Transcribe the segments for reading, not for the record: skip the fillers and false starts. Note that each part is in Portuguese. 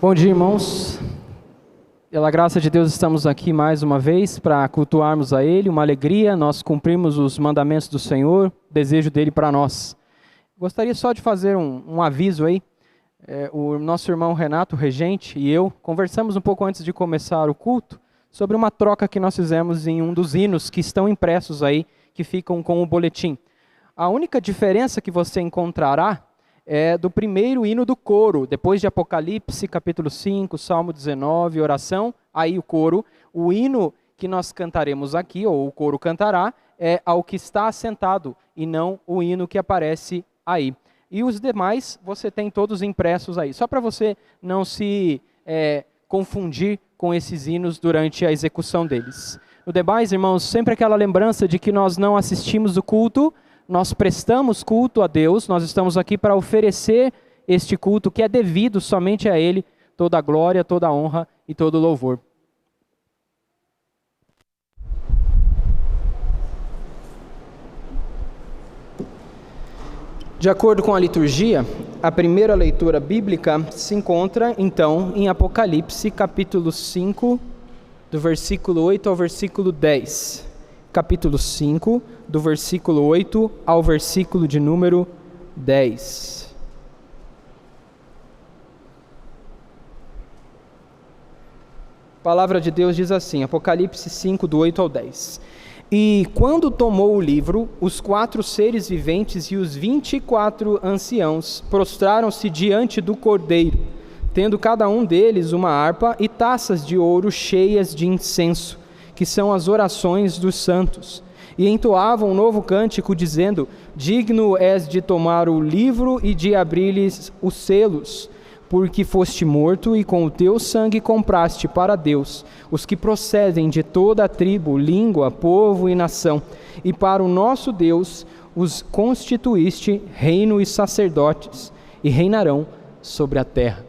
Bom dia, irmãos. Pela graça de Deus estamos aqui mais uma vez para cultuarmos a Ele, uma alegria, nós cumprimos os mandamentos do Senhor, o desejo dEle para nós. Gostaria só de fazer um aviso aí. O nosso irmão Renato, regente, e eu conversamos um pouco antes de começar o culto sobre uma troca que nós fizemos em um dos hinos que estão impressos aí, que ficam com o boletim. A única diferença que você encontrará é do primeiro hino do coro, depois de Apocalipse, capítulo 5, Salmo 19, oração, aí o coro. O hino que nós cantaremos aqui, ou o coro cantará, é ao que está assentado, e não o hino que aparece aí. E os demais, você tem todos impressos aí, só para você não se confundir com esses hinos durante a execução deles. No demais, irmãos, sempre aquela lembrança de que nós não assistimos o culto, nós prestamos culto a Deus, nós estamos aqui para oferecer este culto que é devido somente a Ele, toda a glória, toda a honra e todo o louvor. De acordo com a liturgia, a primeira leitura bíblica se encontra, então, em Apocalipse, capítulo 5, do versículo 8 ao versículo 10. Capítulo 5, do versículo 8 ao versículo de número 10. A palavra de Deus diz assim, Apocalipse 5, do 8 ao 10. E quando tomou o livro, os 4 seres viventes e os 24 anciãos prostraram-se diante do Cordeiro, tendo cada um deles uma harpa e taças de ouro cheias de incenso, que são as orações dos santos, e entoavam um novo cântico, dizendo: Digno és de tomar o livro e de abrir-lhes os selos, porque foste morto e com o teu sangue compraste para Deus os que procedem de toda a tribo, língua, povo e nação, e para o nosso Deus os constituíste reino e sacerdotes, e reinarão sobre a terra.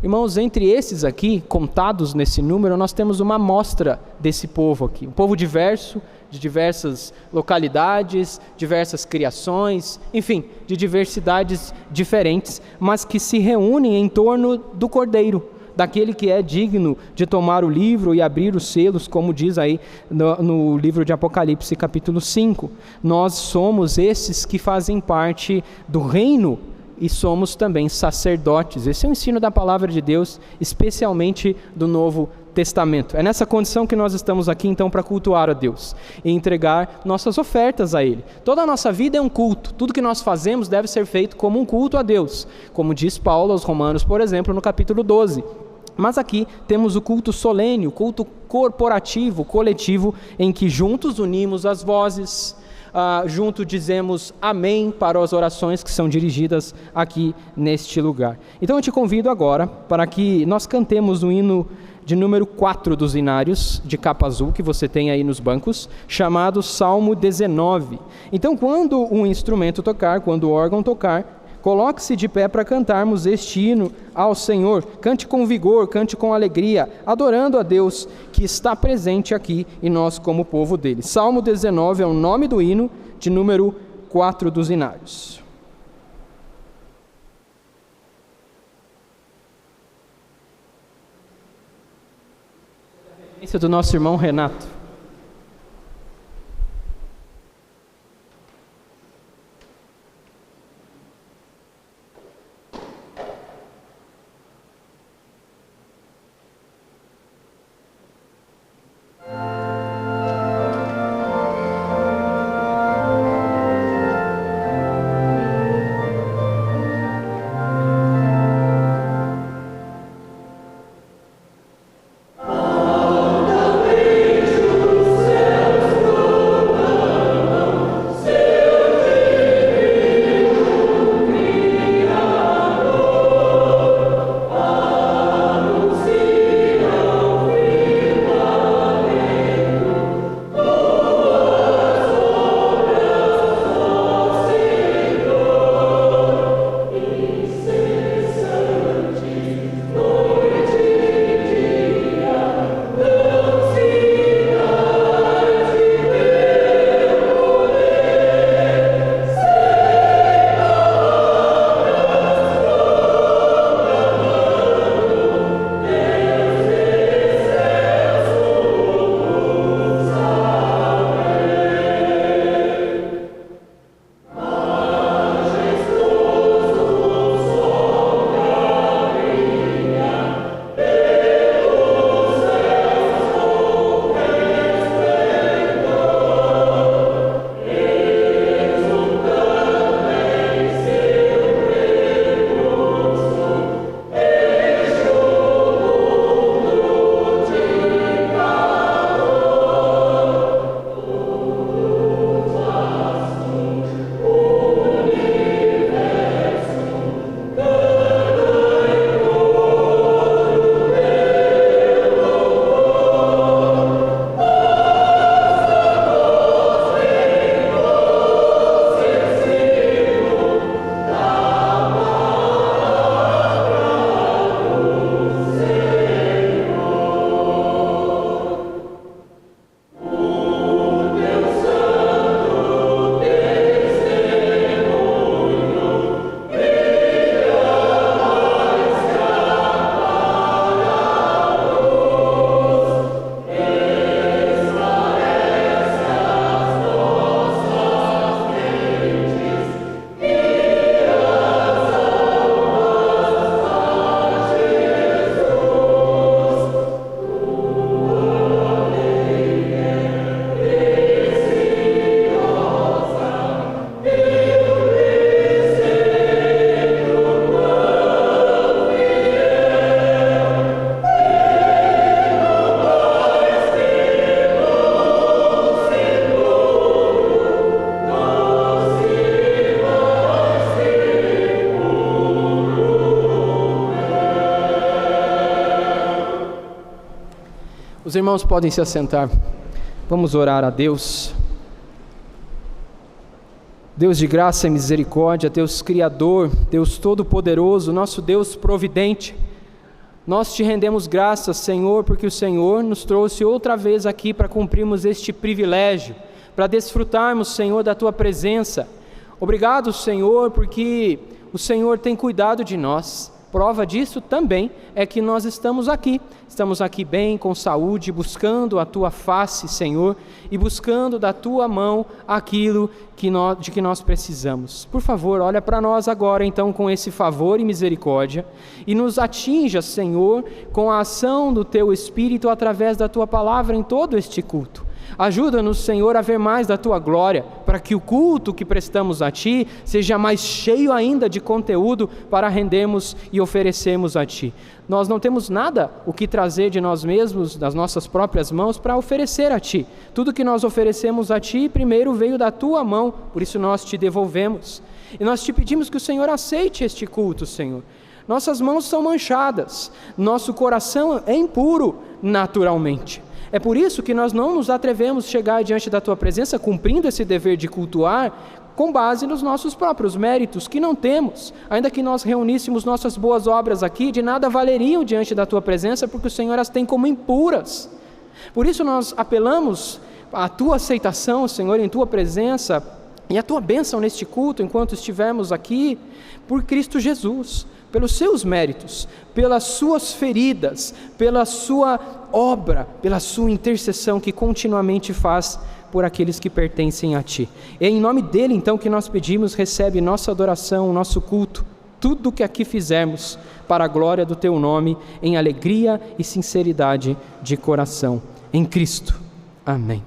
Irmãos, entre esses aqui, contados nesse número, nós temos uma amostra desse povo aqui. Um povo diverso, de diversas localidades, diversas criações, enfim, de diversidades diferentes, mas que se reúnem em torno do Cordeiro, daquele que é digno de tomar o livro e abrir os selos, como diz aí no livro de Apocalipse, capítulo 5. Nós somos esses que fazem parte do reino e somos também sacerdotes. Esse é o ensino da palavra de Deus, especialmente do Novo Testamento. É nessa condição que nós estamos aqui, então, para cultuar a Deus e entregar nossas ofertas a Ele. Toda a nossa vida é um culto. Tudo que nós fazemos deve ser feito como um culto a Deus, como diz Paulo aos Romanos, por exemplo, no capítulo 12. Mas aqui temos o culto solene, o culto corporativo, coletivo, em que juntos unimos as vozes, junto dizemos amém para as orações que são dirigidas aqui neste lugar. Então eu te convido agora para que nós cantemos o hino de número 4 dos hinários de capa azul que você tem aí nos bancos, chamado Salmo 19. Então quando um instrumento tocar, quando o órgão tocar, coloque-se de pé para cantarmos este hino ao Senhor. Cante com vigor, cante com alegria, adorando a Deus que está presente aqui e nós como povo dele. Salmo 19 é o nome do hino de número 4 dos hinários. Esse é do nosso irmão Renato. All the way to Os irmãos podem se assentar. Vamos orar a Deus. Deus de graça e misericórdia, Deus Criador, Deus Todo-Poderoso, nosso Deus Providente, nós te rendemos graças, Senhor, porque o Senhor nos trouxe outra vez aqui para cumprirmos este privilégio, para desfrutarmos, Senhor, da Tua presença. Obrigado, Senhor, porque o Senhor tem cuidado de nós. Prova disso também é que nós estamos aqui bem, com saúde, buscando a Tua face, Senhor, e buscando da Tua mão aquilo de que nós precisamos. Por favor, olha para nós agora, então, com esse favor e misericórdia, e nos atinja, Senhor, com a ação do Teu Espírito através da Tua palavra em todo este culto. Ajuda-nos, Senhor, a ver mais da Tua glória, para que o culto que prestamos a Ti seja mais cheio ainda de conteúdo para rendermos e oferecermos a Ti. Nós não temos nada o que trazer de nós mesmos, das nossas próprias mãos, para oferecer a Ti. Tudo que nós oferecemos a Ti, primeiro veio da Tua mão, por isso nós Te devolvemos. E nós Te pedimos que o Senhor aceite este culto, Senhor. Nossas mãos são manchadas, nosso coração é impuro naturalmente. É por isso que nós não nos atrevemos a chegar diante da Tua presença cumprindo esse dever de cultuar com base nos nossos próprios méritos, que não temos. Ainda que nós reuníssemos nossas boas obras aqui, de nada valeriam diante da Tua presença, porque o Senhor as tem como impuras. Por isso nós apelamos à Tua aceitação, Senhor, em Tua presença, e a Tua bênção neste culto, enquanto estivermos aqui, por Cristo Jesus, pelos Seus méritos, pelas Suas feridas, pela Sua obra, pela Sua intercessão que continuamente faz por aqueles que pertencem a Ti. É em nome dEle, então, que nós pedimos, recebe nossa adoração, nosso culto, tudo o que aqui fizermos para a glória do Teu nome, em alegria e sinceridade de coração. Em Cristo. Amém.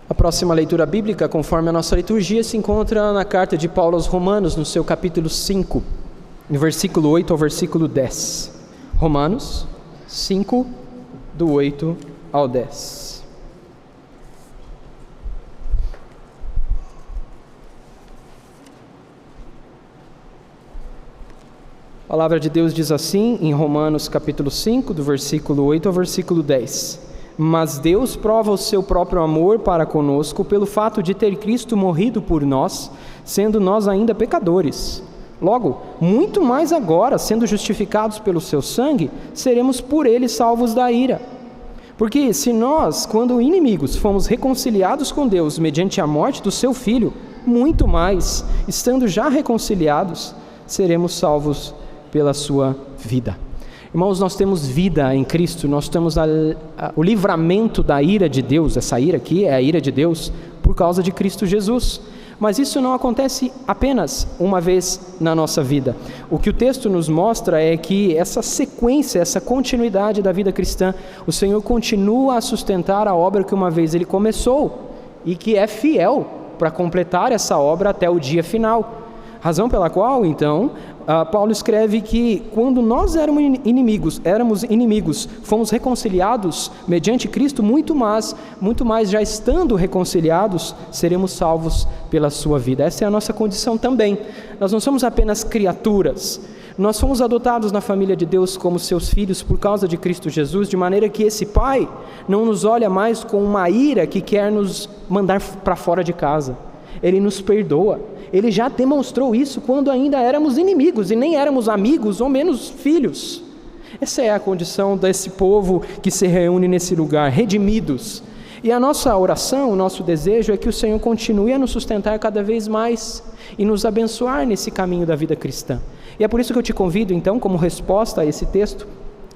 A próxima leitura bíblica, conforme a nossa liturgia, se encontra na carta de Paulo aos Romanos, no seu capítulo 5, no versículo 8 ao versículo 10. Romanos 5, do 8 ao 10. A palavra de Deus diz assim, em Romanos capítulo 5, do versículo 8 ao versículo 10. Mas Deus prova o seu próprio amor para conosco pelo fato de ter Cristo morrido por nós, sendo nós ainda pecadores. Logo, muito mais agora, sendo justificados pelo seu sangue, seremos por ele salvos da ira. Porque se nós, quando inimigos, fomos reconciliados com Deus mediante a morte do seu Filho, muito mais, estando já reconciliados, seremos salvos pela sua vida. Irmãos, nós temos vida em Cristo, nós temos o livramento da ira de Deus. Essa ira aqui é a ira de Deus por causa de Cristo Jesus. Mas isso não acontece apenas uma vez na nossa vida. O que o texto nos mostra é que essa sequência, essa continuidade da vida cristã, o Senhor continua a sustentar a obra que uma vez Ele começou e que é fiel para completar essa obra até o dia final. Razão pela qual, então, Paulo escreve que quando nós éramos inimigos, fomos reconciliados mediante Cristo, muito mais já estando reconciliados, seremos salvos pela sua vida. Essa é a nossa condição também. Nós não somos apenas criaturas, nós fomos adotados na família de Deus como seus filhos por causa de Cristo Jesus, de maneira que esse Pai não nos olha mais com uma ira que quer nos mandar para fora de casa. Ele nos perdoa. Ele já demonstrou isso quando ainda éramos inimigos e nem éramos amigos ou menos filhos. Essa é a condição desse povo que se reúne nesse lugar, redimidos. E a nossa oração, o nosso desejo é que o Senhor continue a nos sustentar cada vez mais e nos abençoar nesse caminho da vida cristã. E é por isso que eu te convido, então, como resposta a esse texto,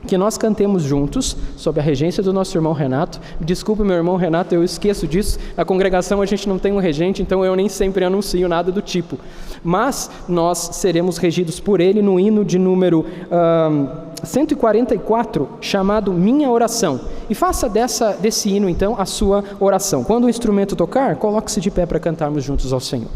que nós cantemos juntos, sob a regência do nosso irmão Renato. Desculpe, meu irmão Renato, eu esqueço disso. Na congregação a gente não tem um regente, então eu nem sempre anuncio nada do tipo. Mas nós seremos regidos por ele no hino de número 144, chamado Minha Oração. E faça desse hino, então, a sua oração. Quando o instrumento tocar, coloque-se de pé para cantarmos juntos ao Senhor.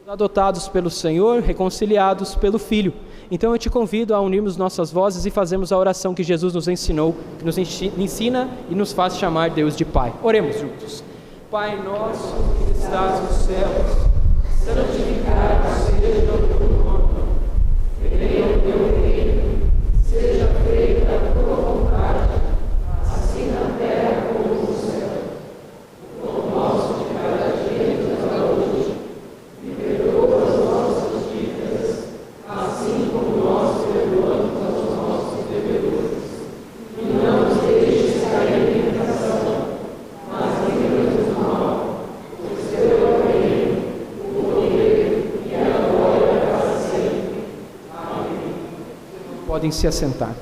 Adotados pelo Senhor, reconciliados pelo Filho. Então eu te convido a unirmos nossas vozes e fazermos a oração que Jesus nos ensinou, que nos ensina e nos faz chamar Deus de Pai. Oremos juntos. Pai nosso que estás nos céus, santificado seja o teu nome. Venha o teu reino, seja feita a tua vontade, assim na terra como no céu. O pão nosso de cada dia nos dá hoje, e perdoa as nossas dívidas, assim como nós perdoamos aos nossos devedores. E não nos deixes cair em tentação, mas livra-nos do mal, pois teu é o reino, o poder e a glória para sempre. Amém. Podem se assentar.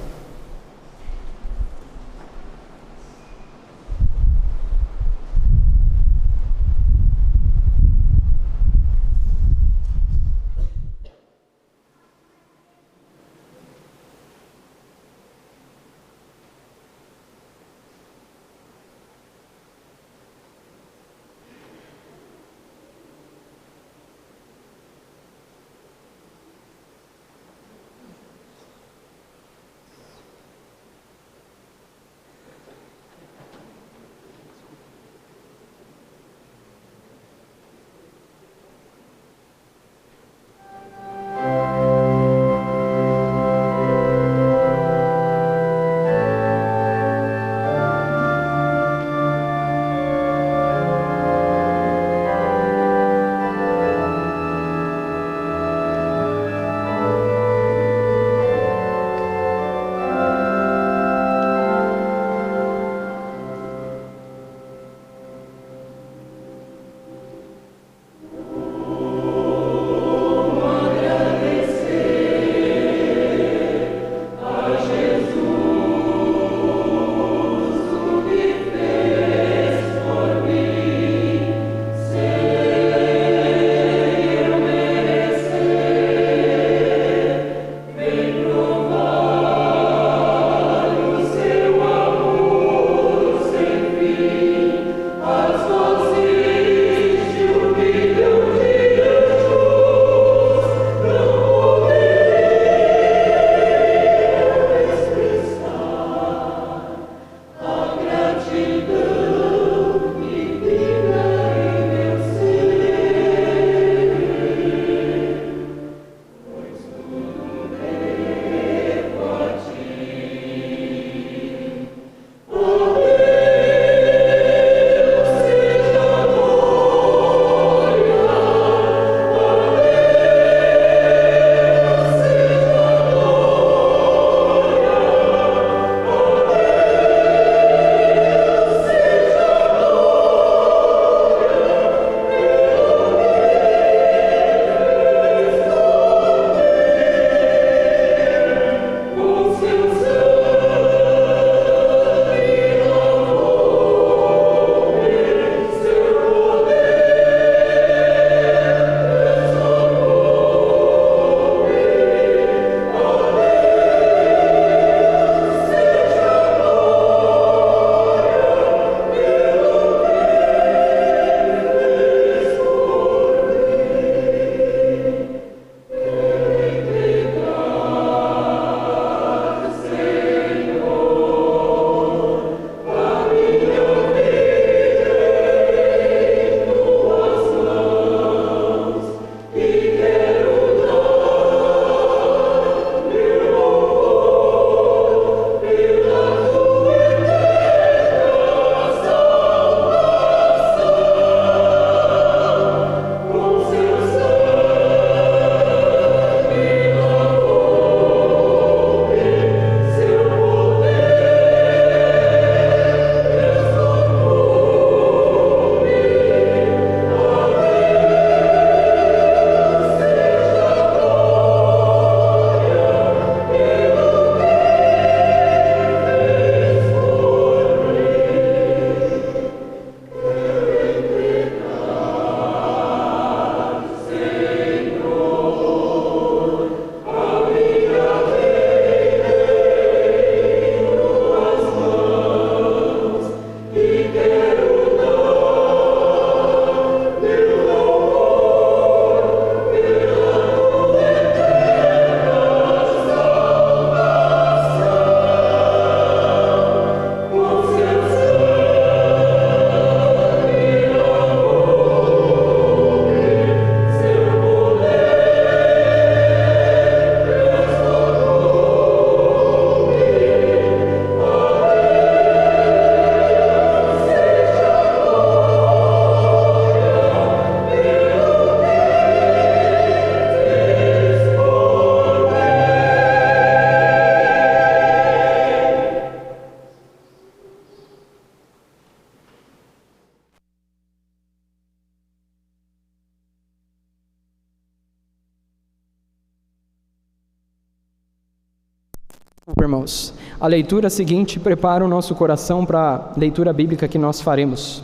Irmãos, a leitura seguinte prepara o nosso coração para a leitura bíblica que nós faremos.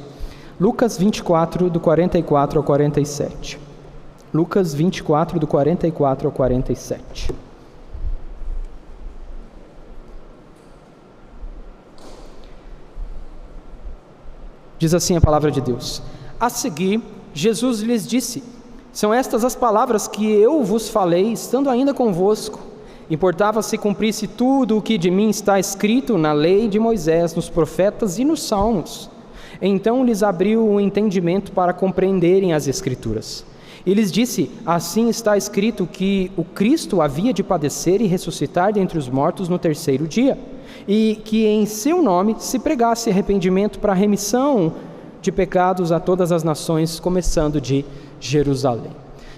Lucas 24, do 44 ao 47. Lucas 24, do 44 ao 47. Diz assim a palavra de Deus: A seguir, Jesus lhes disse: São estas as palavras que eu vos falei, estando ainda convosco. Importava se cumprisse tudo o que de mim está escrito na lei de Moisés, nos profetas e nos salmos. Então lhes abriu o entendimento para compreenderem as Escrituras. E lhes disse: Assim está escrito que o Cristo havia de padecer e ressuscitar dentre os mortos no terceiro dia, e que em seu nome se pregasse arrependimento para a remissão de pecados a todas as nações, começando de Jerusalém.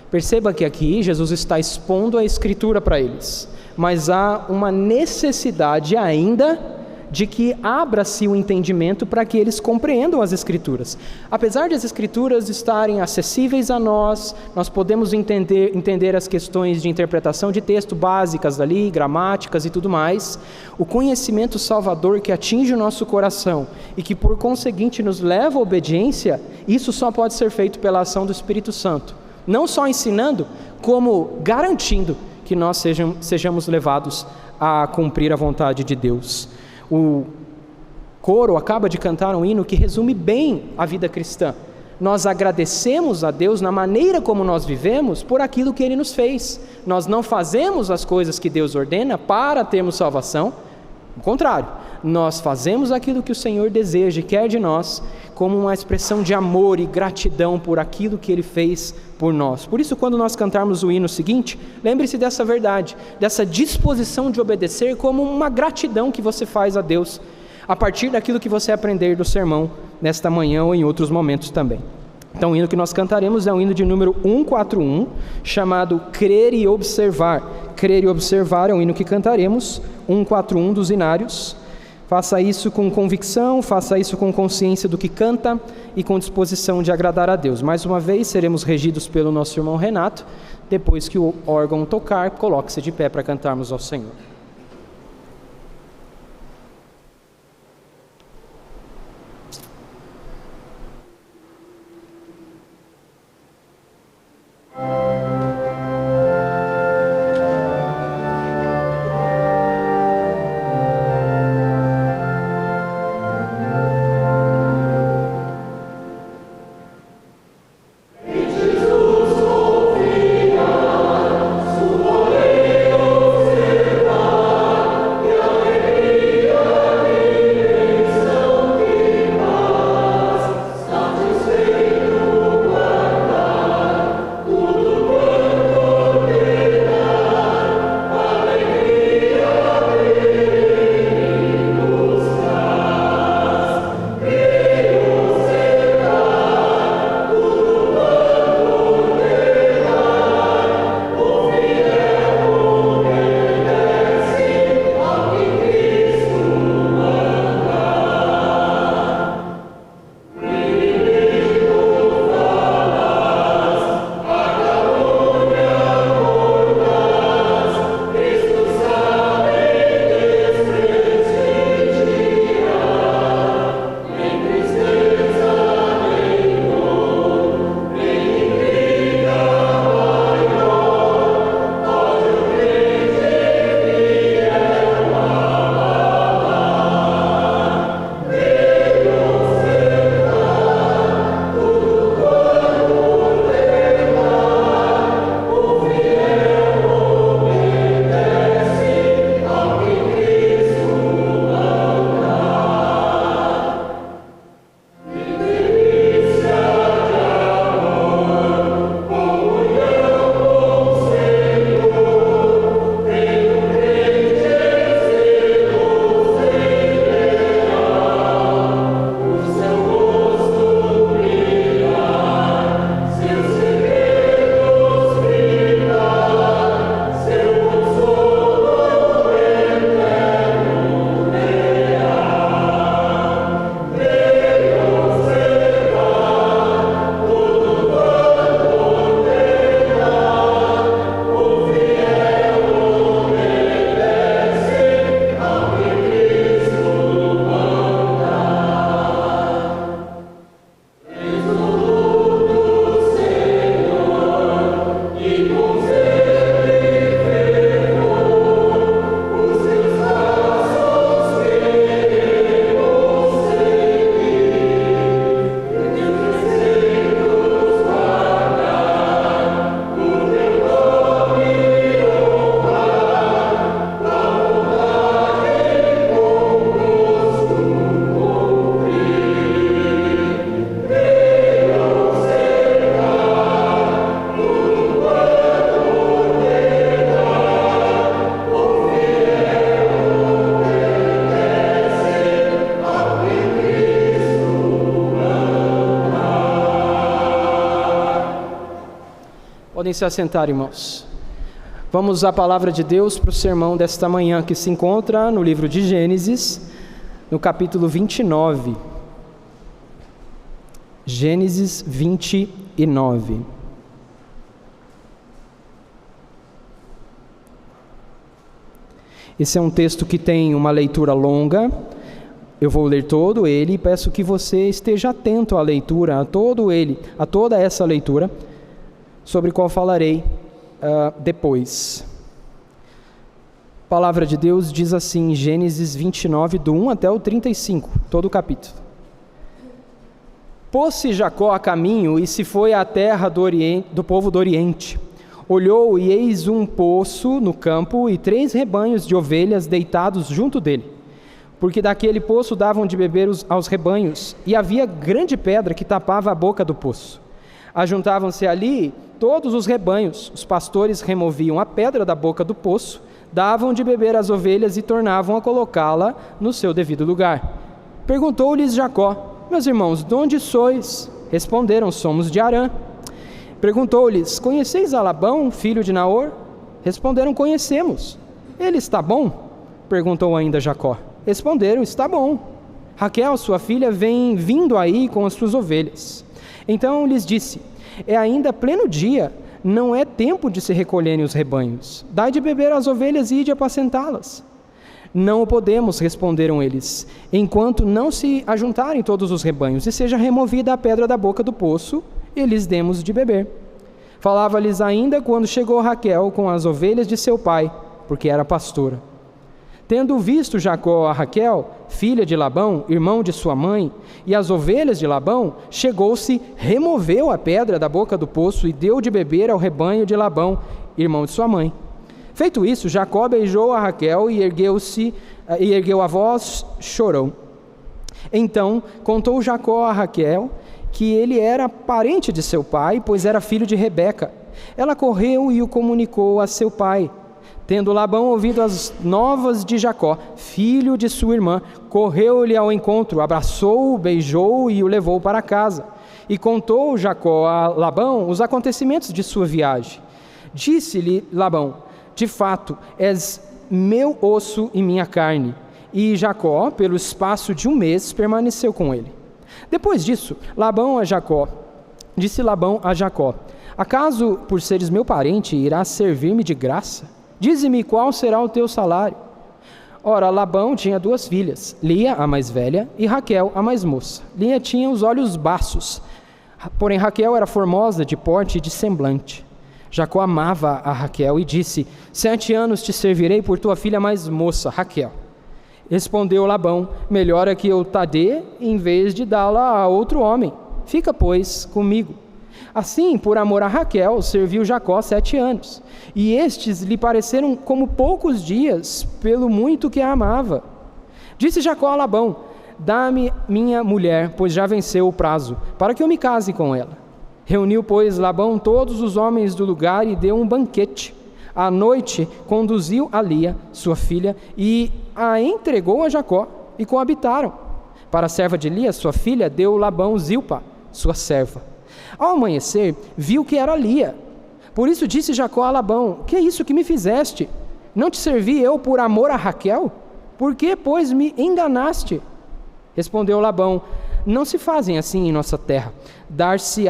Perceba que aqui Jesus está expondo a Escritura para eles, mas há uma necessidade ainda de que abra-se o entendimento para que eles compreendam as Escrituras. Apesar de as Escrituras estarem acessíveis a nós, nós podemos entender as questões de interpretação de texto básicas ali, gramáticas e tudo mais, o conhecimento salvador que atinge o nosso coração e que por conseguinte nos leva à obediência, isso só pode ser feito pela ação do Espírito Santo. Não só ensinando, como garantindo que nós sejamos levados a cumprir a vontade de Deus. O coro acaba de cantar um hino que resume bem a vida cristã. Nós agradecemos a Deus na maneira como nós vivemos por aquilo que Ele nos fez. Nós não fazemos as coisas que Deus ordena para termos salvação. Ao contrário, nós fazemos aquilo que o Senhor deseja e quer de nós como uma expressão de amor e gratidão por aquilo que Ele fez por nós. Por isso, quando nós cantarmos o hino seguinte, lembre-se dessa verdade, dessa disposição de obedecer como uma gratidão que você faz a Deus, a partir daquilo que você aprender do sermão nesta manhã ou em outros momentos também. Então, o hino que nós cantaremos é o hino de número 141, chamado Crer e Observar. Crer e Observar é o hino que cantaremos, 141 dos Inários. Faça isso com convicção, faça isso com consciência do que canta e com disposição de agradar a Deus. Mais uma vez, seremos regidos pelo nosso irmão Renato. Depois que o órgão tocar, coloque-se de pé para cantarmos ao Senhor. Jesus, Podem se assentar, irmãos. Vamos à palavra de Deus para o sermão desta manhã, que se encontra no livro de Gênesis, no capítulo 29. Gênesis 29. Esse é um texto que tem uma leitura longa. Eu vou ler todo ele e peço que você esteja atento à leitura, a toda essa leitura, sobre a qual falarei depois. A palavra de Deus diz assim, Gênesis 29, do 1 até o 35, todo o capítulo. Pôs-se Jacó a caminho e se foi à terra do povo do Oriente. Olhou e eis um poço no campo e 3 rebanhos de ovelhas deitados junto dele, porque daquele poço davam de beber aos rebanhos, e havia grande pedra que tapava a boca do poço. Ajuntavam-se ali todos os rebanhos, os pastores removiam a pedra da boca do poço, davam de beber às ovelhas e tornavam a colocá-la no seu devido lugar. Perguntou-lhes Jacó: meus irmãos, de onde sois? Responderam: somos de Harã. Perguntou-lhes: conheceis a Labão, filho de Naor? Responderam: conhecemos. Ele está bom? Perguntou ainda Jacó. Responderam: está bom. Raquel, sua filha, vem vindo aí com as suas ovelhas. Então lhes disse: é ainda pleno dia, não é tempo de se recolherem os rebanhos. Dai de beber às ovelhas e ide apacentá-las. Não o podemos, responderam eles, enquanto não se ajuntarem todos os rebanhos e seja removida a pedra da boca do poço, e lhes demos de beber. Falava-lhes ainda quando chegou Raquel com as ovelhas de seu pai, porque era pastora. Tendo visto Jacó a Raquel, filha de Labão, irmão de sua mãe, e as ovelhas de Labão, chegou-se, removeu a pedra da boca do poço e deu de beber ao rebanho de Labão, irmão de sua mãe. Feito isso, Jacó beijou a Raquel e ergueu a voz, chorou. Então contou Jacó a Raquel que ele era parente de seu pai, pois era filho de Rebeca. Ela correu e o comunicou a seu pai. Tendo Labão ouvido as novas de Jacó, filho de sua irmã, correu-lhe ao encontro, abraçou-o, beijou-o e o levou para casa. E contou Jacó a Labão os acontecimentos de sua viagem. Disse-lhe Labão: de fato, és meu osso e minha carne. E Jacó, pelo espaço de 1 mês, permaneceu com ele. Depois disso, disse Labão a Jacó: acaso, por seres meu parente, irás servir-me de graça? Dize-me qual será o teu salário. Ora, Labão tinha 2 filhas, Lia, a mais velha, e Raquel, a mais moça. Lia tinha os olhos baços, porém Raquel era formosa de porte e de semblante. Jacó amava a Raquel e disse: 7 anos te servirei por tua filha mais moça, Raquel. Respondeu Labão: melhor é que eu te dê, em vez de dá-la a outro homem. Fica, pois, comigo. Assim, por amor a Raquel, serviu Jacó 7 anos, e estes lhe pareceram como poucos dias, pelo muito que a amava. Disse Jacó a Labão: dá-me minha mulher, pois já venceu o prazo, para que eu me case com ela. Reuniu, pois, Labão todos os homens do lugar e deu um banquete. À noite, conduziu a Lia, sua filha, e a entregou a Jacó, e coabitaram. Para a serva de Lia, sua filha, deu Labão Zilpa, sua serva. Ao amanhecer, viu que era Lia. Por isso disse Jacó a Labão: que é isso que me fizeste? Não te servi eu por amor a Raquel? Por que, pois, me enganaste? Respondeu Labão: não se fazem assim em nossa terra. Dar-se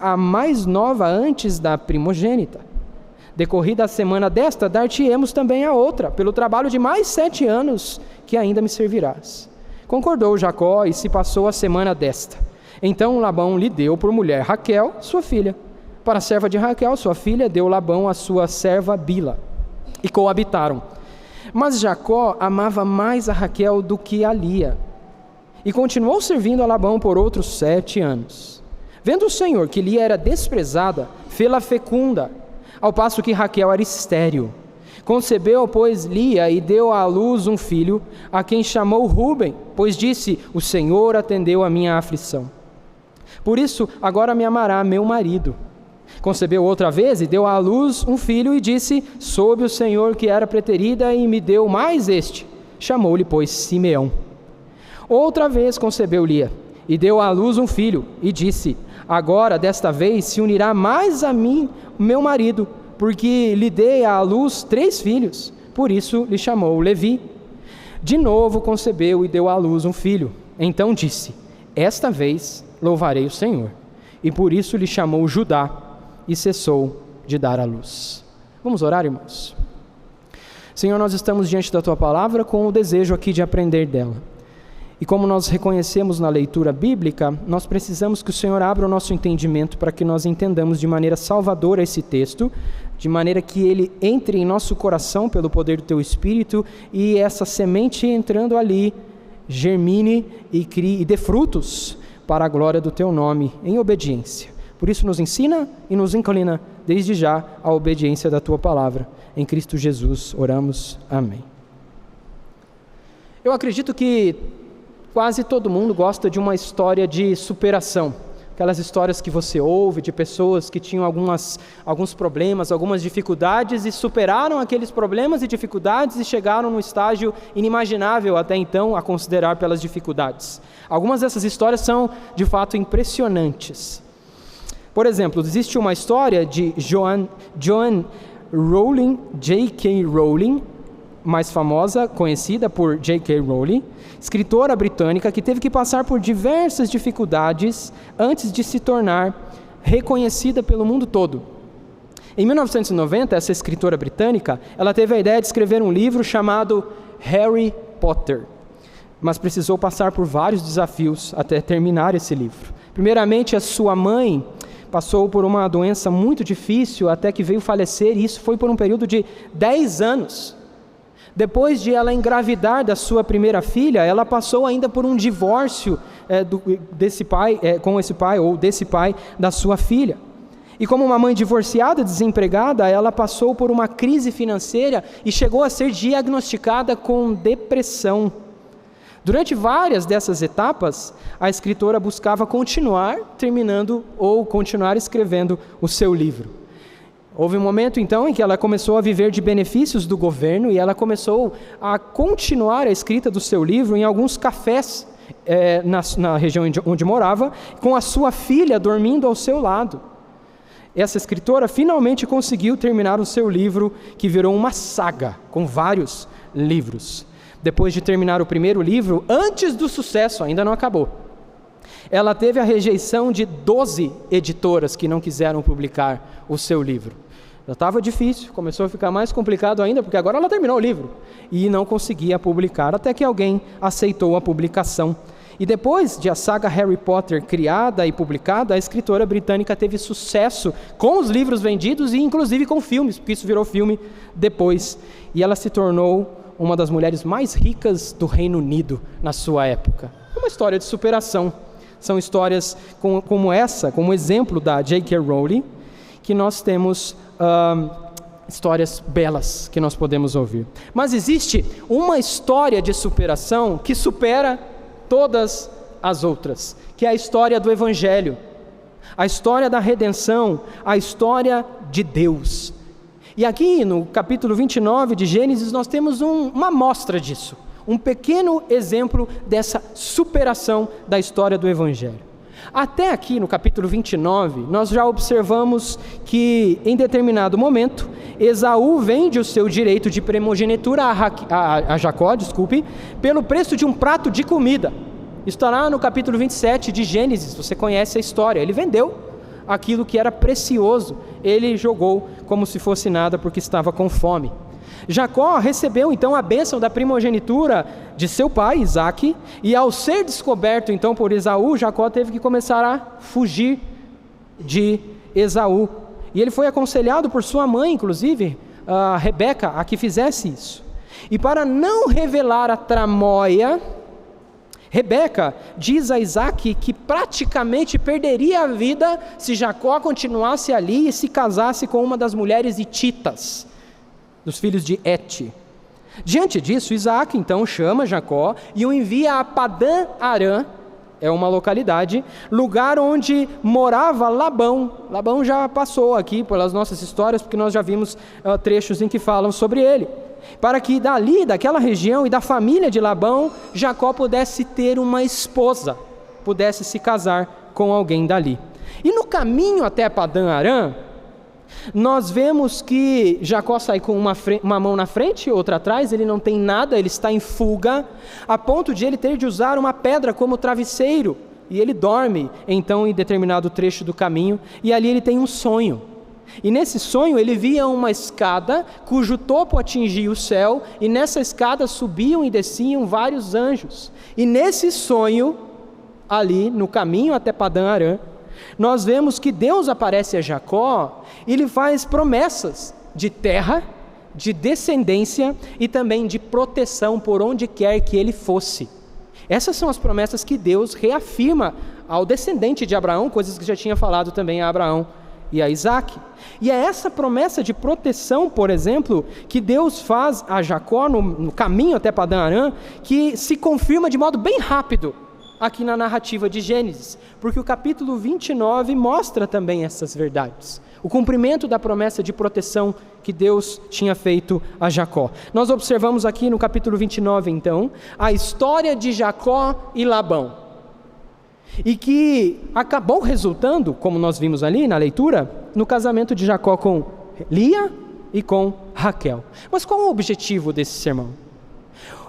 a mais nova antes da primogênita. Decorrida a semana desta, dar-te-emos também a outra, pelo trabalho de mais 7 anos que ainda me servirás. Concordou Jacó e se passou a semana desta. Então Labão lhe deu por mulher Raquel, sua filha. Para a serva de Raquel, sua filha, deu Labão a sua serva Bila, e coabitaram. Mas Jacó amava mais a Raquel do que a Lia, e continuou servindo a Labão por outros 7 anos. Vendo o Senhor que Lia era desprezada, fê-la fecunda, ao passo que Raquel era estéril. Concebeu, pois, Lia e deu à luz um filho, a quem chamou Ruben, pois disse: o Senhor atendeu a minha aflição. Por isso, agora me amará meu marido. Concebeu outra vez e deu à luz um filho e disse: soube o Senhor que era preterida e me deu mais este. Chamou-lhe, pois, Simeão. Outra vez concebeu Lia e deu à luz um filho e disse: Agora, desta vez, se unirá mais a mim, meu marido, porque lhe dei à luz 3 filhos. Por isso lhe chamou Levi. De novo concebeu e deu à luz um filho. Então disse: esta vez louvarei o Senhor. E por isso lhe chamou Judá, e cessou de dar à luz. Vamos orar, irmãos? Senhor, nós estamos diante da Tua palavra com o desejo aqui de aprender dela. E como nós reconhecemos na leitura bíblica, nós precisamos que o Senhor abra o nosso entendimento para que nós entendamos de maneira salvadora esse texto, de maneira que ele entre em nosso coração pelo poder do Teu Espírito e essa semente entrando ali germine e crie e dê frutos para a glória do Teu nome, em obediência. Por isso nos ensina e nos inclina desde já à obediência da Tua palavra. Em Cristo Jesus oramos. Amém. Eu acredito que quase todo mundo gosta de uma história de superação. Aquelas histórias que você ouve de pessoas que tinham alguns problemas, algumas dificuldades e superaram aqueles problemas e dificuldades e chegaram num estágio inimaginável até então a considerar pelas dificuldades. Algumas dessas histórias são de fato impressionantes. Por exemplo, existe uma história de Joanne Rowling, J.K. Rowling, mais famosa, conhecida por J.K. Rowling, escritora britânica que teve que passar por diversas dificuldades antes de se tornar reconhecida pelo mundo todo. Em 1990, essa escritora britânica, ela teve a ideia de escrever um livro chamado Harry Potter, mas precisou passar por vários desafios até terminar esse livro. Primeiramente, a sua mãe passou por uma doença muito difícil até que veio falecer, e isso foi por um período de 10 anos. Depois de ela engravidar da sua primeira filha, ela passou ainda por um divórcio desse pai da sua filha. E como uma mãe divorciada, desempregada, ela passou por uma crise financeira e chegou a ser diagnosticada com depressão. Durante várias dessas etapas, a escritora buscava continuar escrevendo o seu livro. Houve um momento, então, em que ela começou a viver de benefícios do governo e ela começou a continuar a escrita do seu livro em alguns cafés na região onde morava, com a sua filha dormindo ao seu lado. Essa escritora finalmente conseguiu terminar o seu livro, que virou uma saga, com vários livros. Depois de terminar o primeiro livro, antes do sucesso, ainda não acabou, ela teve a rejeição de 12 editoras que não quiseram publicar o seu livro. Já estava difícil, começou a ficar mais complicado ainda, porque agora ela terminou o livro e não conseguia publicar, até que alguém aceitou a publicação. E depois de a saga Harry Potter criada e publicada, a escritora britânica teve sucesso com os livros vendidos e inclusive com filmes, porque isso virou filme depois. E ela se tornou uma das mulheres mais ricas do Reino Unido na sua época. É uma história de superação. São histórias como essa, como o exemplo da J.K. Rowling, que nós temos histórias belas que nós podemos ouvir. Mas existe uma história de superação que supera todas as outras, que é a história do Evangelho, a história da redenção, a história de Deus. E aqui no capítulo 29 de Gênesis nós temos uma amostra disso, um pequeno exemplo dessa superação da história do Evangelho. Até aqui no capítulo 29, nós já observamos que em determinado momento, Esaú vende o seu direito de primogenitura a Jacó, pelo preço de um prato de comida. Está lá no capítulo 27 de Gênesis, você conhece a história. Ele vendeu aquilo que era precioso, ele jogou como se fosse nada porque estava com fome. Jacó recebeu então a bênção da primogenitura de seu pai, Isaque, e ao ser descoberto então por Esaú, Jacó teve que começar a fugir de Esaú. E ele foi aconselhado por sua mãe, inclusive, a Rebeca, a que fizesse isso. E para não revelar a tramóia, Rebeca diz a Isaque que praticamente perderia a vida se Jacó continuasse ali e se casasse com uma das mulheres hititas, dos filhos de Et. Diante disso, Isaac então chama Jacó e o envia a Padã Arã, é uma localidade, lugar onde morava Labão. Labão já passou aqui pelas nossas histórias, porque nós já vimos trechos em que falam sobre ele. Para que dali, daquela região e da família de Labão, Jacó pudesse ter uma esposa, pudesse se casar com alguém dali. E no caminho até Padã-Arã, nós vemos que Jacó sai com uma mão na frente e outra atrás, ele não tem nada, ele está em fuga, a ponto de ele ter de usar uma pedra como travesseiro, e ele dorme, então, em determinado trecho do caminho, e ali ele tem um sonho. E nesse sonho ele via uma escada cujo topo atingia o céu, e nessa escada subiam e desciam vários anjos. E nesse sonho, ali no caminho até Padã-Arã, nós vemos que Deus aparece a Jacó e lhe faz promessas de terra, de descendência e também de proteção por onde quer que ele fosse. Essas são as promessas que Deus reafirma ao descendente de Abraão, coisas que já tinha falado também a Abraão e a Isaac. E é essa promessa de proteção, por exemplo, que Deus faz a Jacó no caminho até Padã-Arã, que se confirma de modo bem rápido aqui na narrativa de Gênesis, porque o capítulo 29 mostra também essas verdades, o cumprimento da promessa de proteção que Deus tinha feito a Jacó. Nós observamos aqui no capítulo 29, então, a história de Jacó e Labão, e que acabou resultando, como nós vimos ali na leitura, no casamento de Jacó com Lia e com Raquel. Mas qual é o objetivo desse sermão?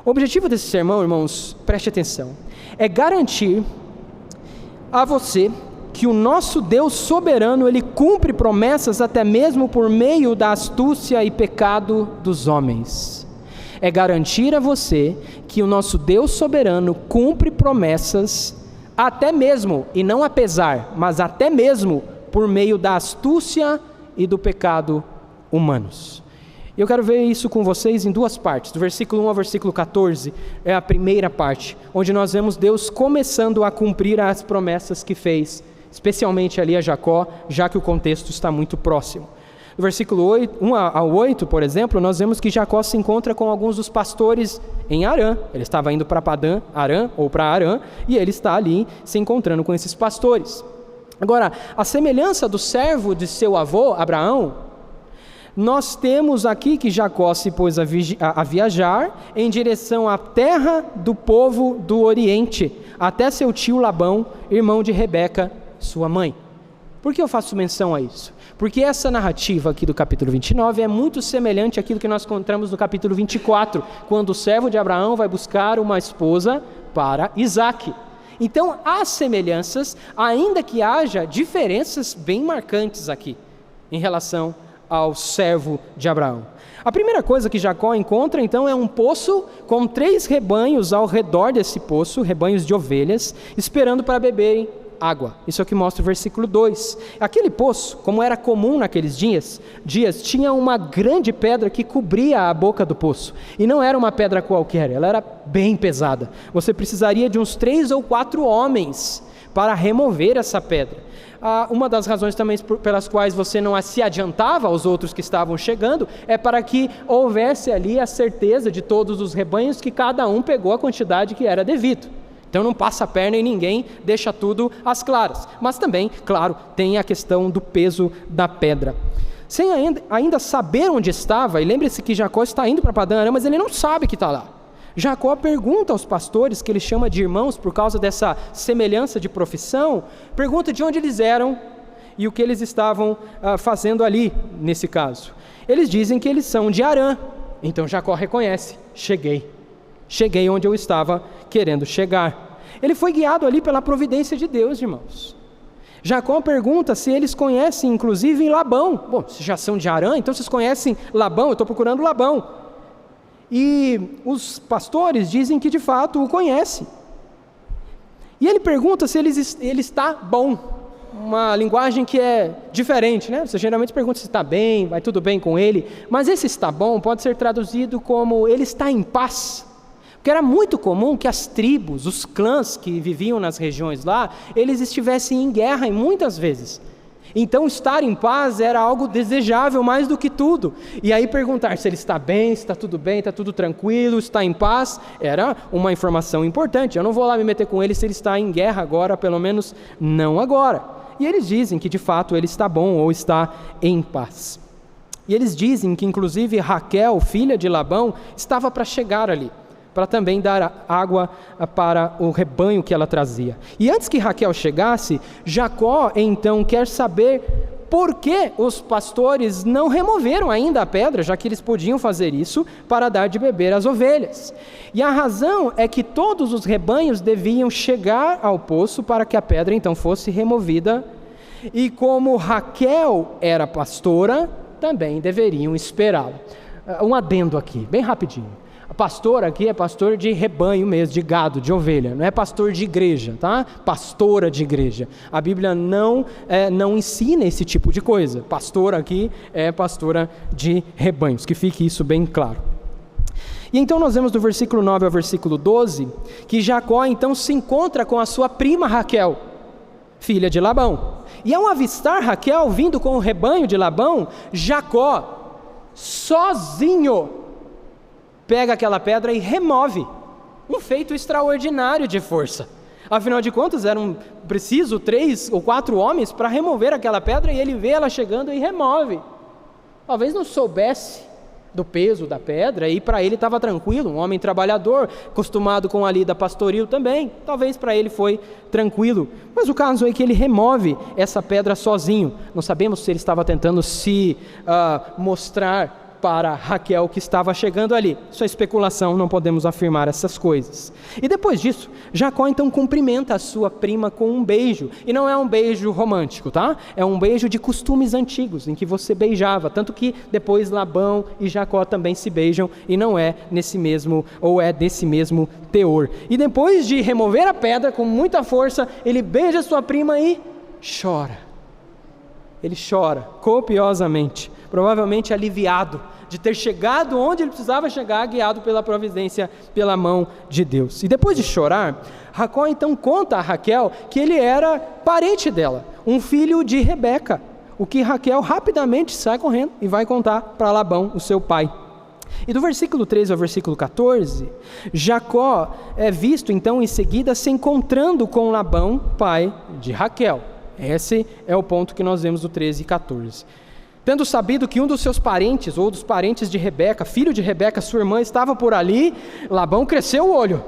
O objetivo desse sermão, irmãos, preste atenção, é garantir a você que o nosso Deus soberano, ele cumpre promessas até mesmo por meio da astúcia e pecado dos homens. É garantir a você que o nosso Deus soberano cumpre promessas até mesmo, e não apesar, mas até mesmo por meio da astúcia e do pecado humanos. Eu quero ver isso com vocês em duas partes, do versículo 1 ao versículo 14, é a primeira parte, onde nós vemos Deus começando a cumprir as promessas que fez, especialmente ali a Jacó, já que o contexto está muito próximo. No versículo 1 ao 8, por exemplo, nós vemos que Jacó se encontra com alguns dos pastores em Arã. Ele estava indo para Padã-Arã, ou para Arã, e ele está ali se encontrando com esses pastores. Agora, a semelhança do servo de seu avô, Abraão, nós temos aqui que Jacó se pôs a viajar em direção à terra do povo do Oriente, até seu tio Labão, irmão de Rebeca, sua mãe. Por que eu faço menção a isso? Porque essa narrativa aqui do capítulo 29 é muito semelhante àquilo que nós encontramos no capítulo 24, quando o servo de Abraão vai buscar uma esposa para Isaac. Então, há semelhanças, ainda que haja diferenças bem marcantes aqui, em relação ao servo de Abraão. A primeira coisa que Jacó encontra, então, é um poço com 3 rebanhos ao redor desse poço, rebanhos de ovelhas, esperando para beberem água. Isso é o que mostra o versículo 2. Aquele poço, como era comum naqueles dias, tinha uma grande pedra que cobria a boca do poço. E não era uma pedra qualquer, ela era bem pesada. Você precisaria de uns 3 ou 4 homens para remover essa pedra. Uma das razões também pelas quais você não se adiantava aos outros que estavam chegando é para que houvesse ali a certeza de todos os rebanhos que cada um pegou a quantidade que era devido. Então não passa a perna em ninguém, deixa tudo às claras. Mas também, claro, tem a questão do peso da pedra. Sem ainda saber onde estava, e lembre-se que Jacó está indo para Padã-Arã, mas ele não sabe que está lá. Jacó pergunta aos pastores, que ele chama de irmãos por causa dessa semelhança de profissão, pergunta de onde eles eram e o que eles estavam fazendo ali, nesse caso. Eles dizem que eles são de Arã. Então Jacó reconhece, cheguei onde eu estava querendo chegar. Ele foi guiado ali pela providência de Deus, irmãos. Jacó pergunta se eles conhecem, inclusive, Labão. Bom, se já são de Arã, então vocês conhecem Labão, eu estou procurando Labão. E os pastores dizem que de fato o conhecem. E ele pergunta se ele está bom. Uma linguagem que é diferente, né? Você geralmente pergunta se está bem, vai tudo bem com ele. Mas esse está bom pode ser traduzido como ele está em paz. Porque era muito comum que as tribos, os clãs que viviam nas regiões lá, eles estivessem em guerra e muitas vezes. Então estar em paz era algo desejável mais do que tudo. E aí perguntar se ele está bem, se está tudo bem, está tudo tranquilo, está em paz, era uma informação importante. Eu não vou lá me meter com ele se ele está em guerra agora, pelo menos não agora. E eles dizem que de fato ele está bom ou está em paz. E eles dizem que inclusive Raquel, filha de Labão, estava para chegar ali, para também dar água para o rebanho que ela trazia. E antes que Raquel chegasse, Jacó então quer saber por que os pastores não removeram ainda a pedra, já que eles podiam fazer isso para dar de beber às ovelhas. E a razão é que todos os rebanhos deviam chegar ao poço para que a pedra então fosse removida. E como Raquel era pastora, também deveriam esperá-lo. Um adendo aqui, bem rapidinho. Pastor aqui é pastor de rebanho mesmo, de gado, de ovelha, não é pastor de igreja, tá? Pastora de igreja. A Bíblia não ensina esse tipo de coisa. Pastor aqui é pastora de rebanhos, que fique isso bem claro. E então nós vemos do versículo 9 ao versículo 12, que Jacó então se encontra com a sua prima Raquel, filha de Labão. E ao avistar Raquel vindo com o rebanho de Labão, Jacó, sozinho, pega aquela pedra e remove, um feito extraordinário de força. Afinal de contas, eram preciso 3 ou 4 homens para remover aquela pedra, e ele vê ela chegando e remove. Talvez não soubesse do peso da pedra, e para ele estava tranquilo, um homem trabalhador, acostumado com a lida pastoril também, talvez para ele foi tranquilo. Mas o caso é que ele remove essa pedra sozinho. Não sabemos se ele estava tentando se mostrar para Raquel que estava chegando ali. Isso é especulação, não podemos afirmar essas coisas. E depois disso, Jacó então cumprimenta a sua prima com um beijo. E não é um beijo romântico, tá? É um beijo de costumes antigos, em que você beijava. Tanto que depois Labão e Jacó também se beijam, e não é nesse mesmo, ou é desse mesmo teor. E depois de remover a pedra com muita força, ele beija sua prima e chora. Ele chora copiosamente, provavelmente aliviado de ter chegado onde ele precisava chegar, guiado pela providência, pela mão de Deus. E depois de chorar, Jacó então conta a Raquel que ele era parente dela, um filho de Rebeca, o que Raquel rapidamente sai correndo e vai contar para Labão, o seu pai. E do versículo 13 ao versículo 14, Jacó é visto então em seguida se encontrando com Labão, pai de Raquel. Esse é o ponto que nós vemos do 13 e 14. Tendo sabido que um dos seus parentes, ou dos parentes de Rebeca, filho de Rebeca, sua irmã, estava por ali, Labão cresceu o olho.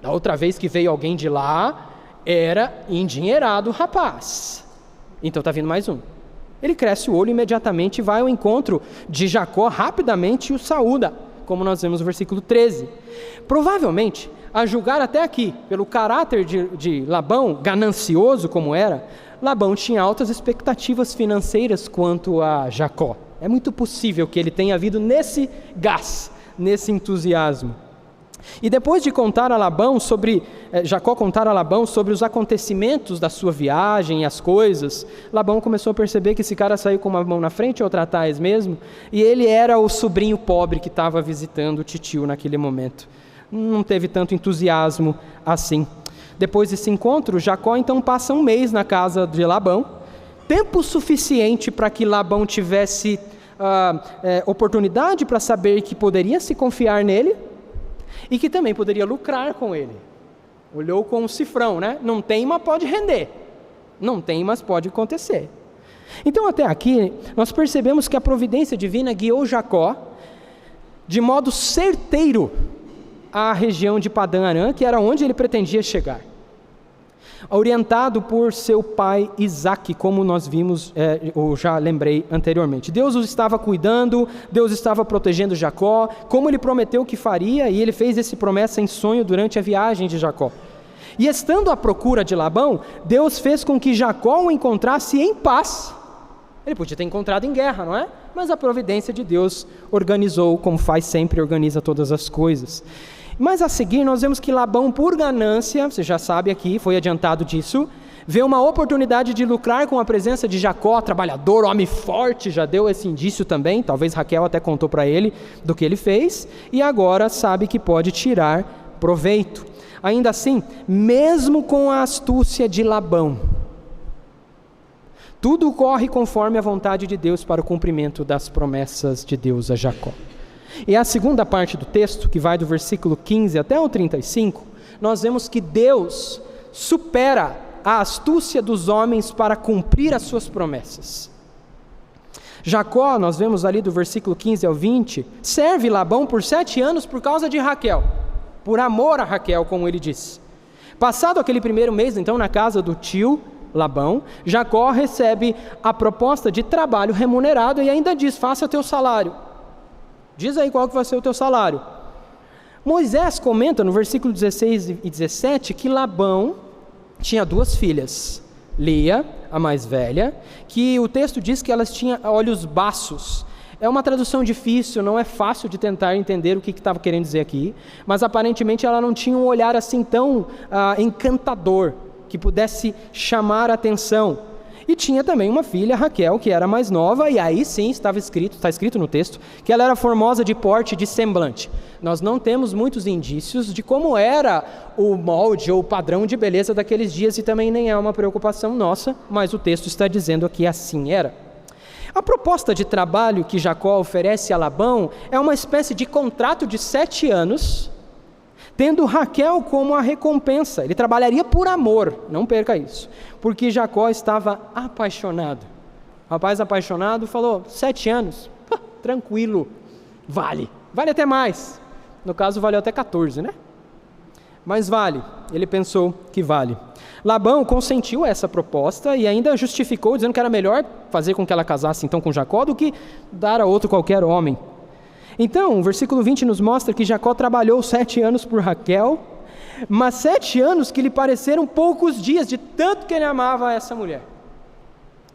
Da outra vez que veio alguém de lá, era endinheirado o rapaz. Então está vindo mais um. Ele cresce o olho imediatamente e vai ao encontro de Jacó rapidamente e o saúda, como nós vemos no versículo 13. Provavelmente, a julgar até aqui, pelo caráter de Labão, ganancioso como era, Labão tinha altas expectativas financeiras quanto a Jacó. É muito possível que ele tenha havido nesse gás, nesse entusiasmo. E depois de contar a Labão Jacó contar a Labão sobre os acontecimentos da sua viagem e as coisas, Labão começou a perceber que esse cara saiu com uma mão na frente e outra atrás mesmo, e ele era o sobrinho pobre que estava visitando o titio naquele momento. Não teve tanto entusiasmo assim. Depois desse encontro, Jacó então passa um mês na casa de Labão, tempo suficiente para que Labão tivesse oportunidade para saber que poderia se confiar nele e que também poderia lucrar com ele. Olhou com um cifrão, né? Não tem, mas pode render. Não tem, mas pode acontecer. Então até aqui, nós percebemos que a providência divina guiou Jacó de modo certeiro à região de Padã Arã, que era onde ele pretendia chegar. Orientado por seu pai Isaque, como nós vimos, ou já lembrei anteriormente. Deus os estava cuidando, Deus estava protegendo Jacó, como ele prometeu que faria, e ele fez essa promessa em sonho durante a viagem de Jacó. E estando à procura de Labão, Deus fez com que Jacó o encontrasse em paz. Ele podia ter encontrado em guerra, não é? Mas a providência de Deus organizou, como faz sempre, organiza todas as coisas. Mas a seguir nós vemos que Labão, por ganância, você já sabe aqui, foi adiantado disso, vê uma oportunidade de lucrar com a presença de Jacó, trabalhador, homem forte, já deu esse indício também, talvez Raquel até contou para ele do que ele fez, e agora sabe que pode tirar proveito. Ainda assim, mesmo com a astúcia de Labão, tudo corre conforme a vontade de Deus para o cumprimento das promessas de Deus a Jacó. E a segunda parte do texto, que vai do versículo 15 até o 35, nós vemos que Deus supera a astúcia dos homens para cumprir as suas promessas. Jacó, nós vemos ali do versículo 15 ao 20, serve Labão por 7 anos por causa de Raquel. por amor a Raquel, como ele disse. Passado aquele primeiro mês, então, na casa do tio Labão, Jacó recebe a proposta de trabalho remunerado e ainda diz: faça teu salário. Diz aí qual que vai ser o teu salário. Moisés comenta no versículo 16 e 17 que Labão tinha 2 filhas, Lia, a mais velha, que o texto diz que elas tinham olhos baços. É uma tradução difícil, não é fácil de tentar entender o que estava querendo dizer aqui, mas aparentemente ela não tinha um olhar assim tão encantador, que pudesse chamar a atenção. E tinha também uma filha, Raquel, que era mais nova, e aí sim está escrito no texto, que ela era formosa de porte e de semblante. Nós não temos muitos indícios de como era o molde ou o padrão de beleza daqueles dias, e também nem é uma preocupação nossa, mas o texto está dizendo que assim era. A proposta de trabalho que Jacó oferece a Labão é uma espécie de contrato de 7 anos, tendo Raquel como a recompensa. Ele trabalharia por amor, não perca isso, porque Jacó estava apaixonado. O rapaz apaixonado falou: 7 anos, tranquilo, vale até mais. No caso, valeu até 14, né? Mas vale, ele pensou que vale. Labão consentiu a essa proposta e ainda justificou, dizendo que era melhor fazer com que ela casasse então com Jacó do que dar a outro qualquer homem. Então, o versículo 20 nos mostra que Jacó trabalhou 7 anos por Raquel, mas 7 anos que lhe pareceram poucos dias, de tanto que ele amava essa mulher.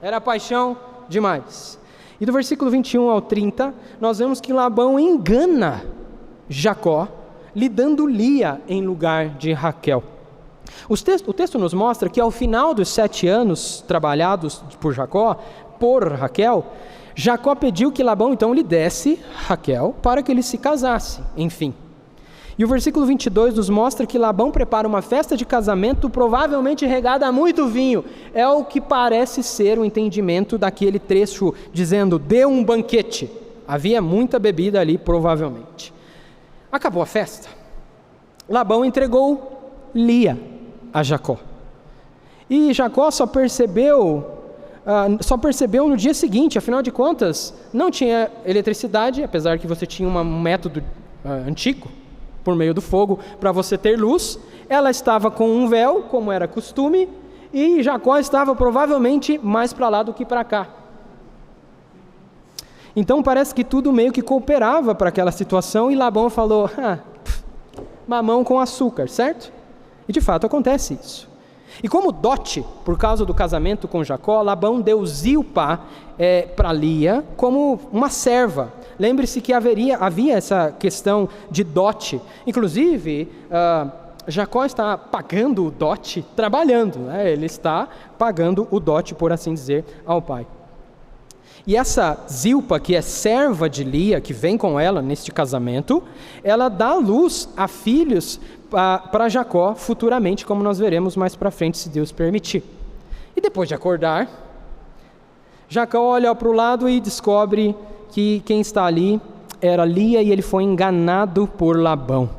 Era paixão demais. E do versículo 21 ao 30, nós vemos que Labão engana Jacó, lhe dando Lia em lugar de Raquel. O texto nos mostra que ao final dos 7 anos trabalhados por Jacó, por Raquel, Jacó pediu que Labão então lhe desse Raquel para que ele se casasse, enfim. E o versículo 22 nos mostra que Labão prepara uma festa de casamento provavelmente regada a muito vinho. É o que parece ser o entendimento daquele trecho dizendo: dê um banquete. Havia muita bebida ali, provavelmente. Acabou a festa. Labão entregou Lia a Jacó. E Jacó só percebeu no dia seguinte, afinal de contas, não tinha eletricidade, apesar que você tinha um método antigo, por meio do fogo, para você ter luz. Ela estava com um véu, como era costume, e Jacó estava provavelmente mais para lá do que para cá. Então parece que tudo meio que cooperava para aquela situação, e Labão falou: mamão com açúcar, certo? E de fato acontece isso. E como dote, por causa do casamento com Jacó, Labão deu Zilpa para Lia como uma serva. Lembre-se que havia essa questão de dote. Inclusive, Jacó está pagando o dote trabalhando, né? Ele está pagando o dote, por assim dizer, ao pai. E essa Zilpa, que é serva de Lia, que vem com ela neste casamento, ela dá luz a filhos para Jacó futuramente, como nós veremos mais para frente, se Deus permitir. E depois de acordar, Jacó olha para o lado e descobre que quem está ali era Lia, e ele foi enganado por Labão.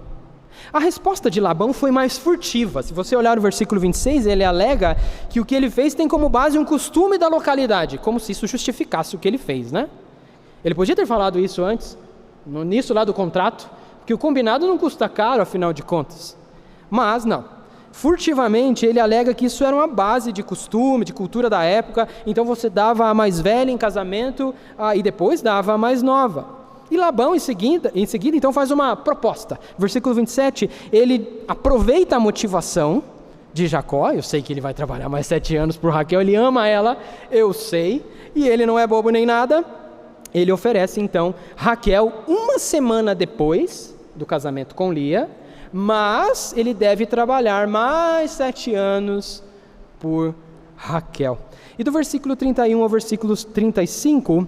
A resposta de Labão foi mais furtiva. Se você olhar o versículo 26, ele alega que o que ele fez tem como base um costume da localidade, como se isso justificasse o que ele fez, né? Ele podia ter falado isso antes, no início lá do contrato, que o combinado não custa caro, afinal de contas. Mas não. Furtivamente, ele alega que isso era uma base de costume, de cultura da época, então você dava a mais velha em casamento e depois dava a mais nova. E Labão, em seguida, então faz uma proposta. Versículo 27, ele aproveita a motivação de Jacó. Eu sei que ele vai trabalhar mais 7 anos por Raquel, ele ama ela, eu sei, e ele não é bobo nem nada. Ele oferece então Raquel 1 semana depois do casamento com Lia, mas ele deve trabalhar mais 7 anos por Raquel. E do versículo 31 ao versículo 35,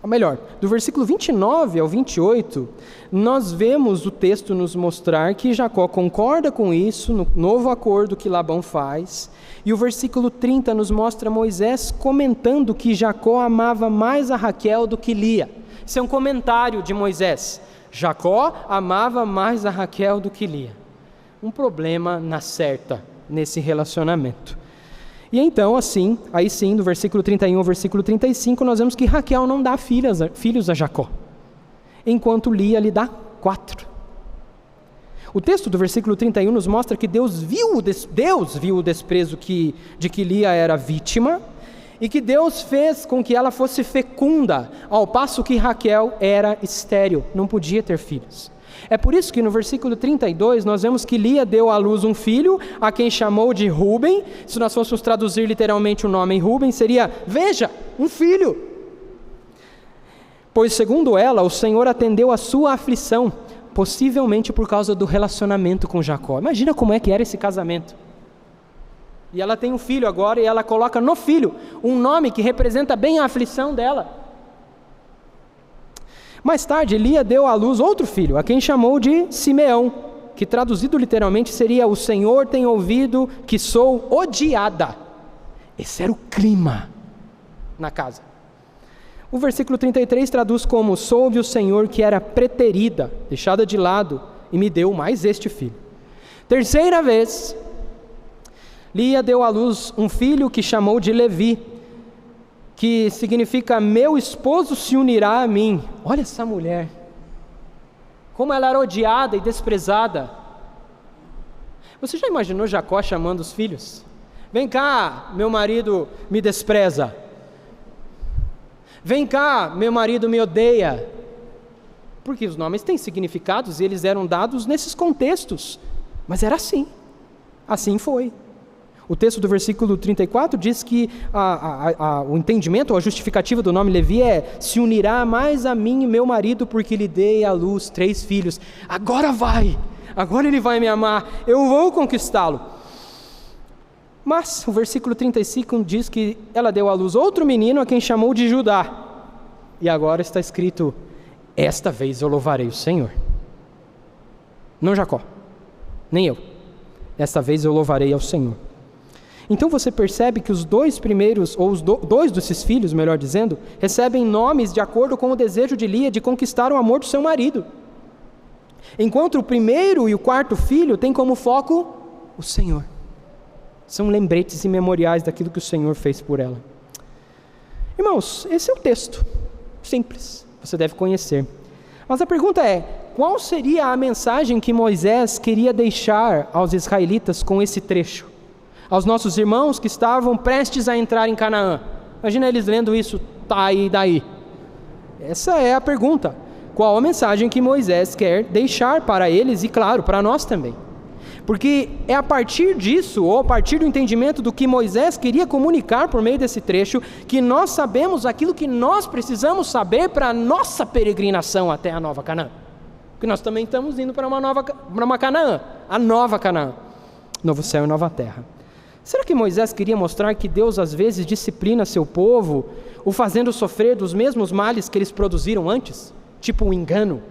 ou melhor, do versículo 29 ao 28, nós vemos o texto nos mostrar que Jacó concorda com isso, no novo acordo que Labão faz, e o versículo 30 nos mostra Moisés comentando que Jacó amava mais a Raquel do que Lia. Isso é um comentário de Moisés. Jacó amava mais a Raquel do que Lia. Um problema na certa nesse relacionamento. E então, aí sim, do versículo 31 ao versículo 35, nós vemos que Raquel não dá filhos a Jacó, enquanto Lia lhe dá 4. O texto do versículo 31 nos mostra que Deus viu o desprezo de que Lia era vítima, e que Deus fez com que ela fosse fecunda, ao passo que Raquel era estéril, não podia ter filhos. É por isso que no versículo 32 nós vemos que Lia deu à luz um filho, a quem chamou de Ruben. Se nós fôssemos traduzir literalmente o nome Ruben, seria, veja, um filho. Pois segundo ela, o Senhor atendeu a sua aflição, possivelmente por causa do relacionamento com Jacó. Imagina como é que era esse casamento. E ela tem um filho agora, e ela coloca no filho um nome que representa bem a aflição dela. Mais tarde, Lia deu à luz outro filho, a quem chamou de Simeão, que traduzido literalmente seria: o Senhor tem ouvido que sou odiada. Esse era o clima na casa. O versículo 33 traduz como: soube o Senhor que era preterida, deixada de lado, e me deu mais este filho. Terceira vez, Lia deu à luz um filho que chamou de Levi, que significa meu esposo se unirá a mim. Olha essa mulher, como ela era odiada e desprezada. Você já imaginou Jacó chamando os filhos? Vem cá, meu marido me despreza. Vem cá, meu marido me odeia. Porque os nomes têm significados e eles eram dados nesses contextos. Mas era assim. Assim foi. O texto do versículo 34 diz que o entendimento, ou a justificativa do nome Levi é: se unirá mais a mim e meu marido, porque lhe dei à luz 3 filhos. Agora ele vai me amar, eu vou conquistá-lo. Mas o versículo 35 diz que ela deu à luz outro menino, a quem chamou de Judá. E agora está escrito: esta vez eu louvarei o Senhor. Não Jacó, nem eu. Esta vez eu louvarei ao Senhor. Então você percebe que os dois primeiros, ou os dois desses filhos, melhor dizendo, recebem nomes de acordo com o desejo de Lia de conquistar o amor do seu marido. Enquanto o primeiro e o quarto filho têm como foco o Senhor. São lembretes e memoriais daquilo que o Senhor fez por ela. Irmãos, esse é o texto. Simples, você deve conhecer. Mas a pergunta é: qual seria a mensagem que Moisés queria deixar aos israelitas com esse trecho? Aos nossos irmãos que estavam prestes a entrar em Canaã. Imagina eles lendo isso, tá e daí? Essa é a pergunta. Qual a mensagem que Moisés quer deixar para eles e, claro, para nós também? Porque é a partir disso, ou a partir do entendimento do que Moisés queria comunicar por meio desse trecho, que nós sabemos aquilo que nós precisamos saber para a nossa peregrinação até a Nova Canaã. Porque nós também estamos indo para uma Canaã, a Nova Canaã, novo céu e nova terra. Será que Moisés queria mostrar que Deus às vezes disciplina seu povo, o fazendo sofrer dos mesmos males que eles produziram antes? Tipo um engano.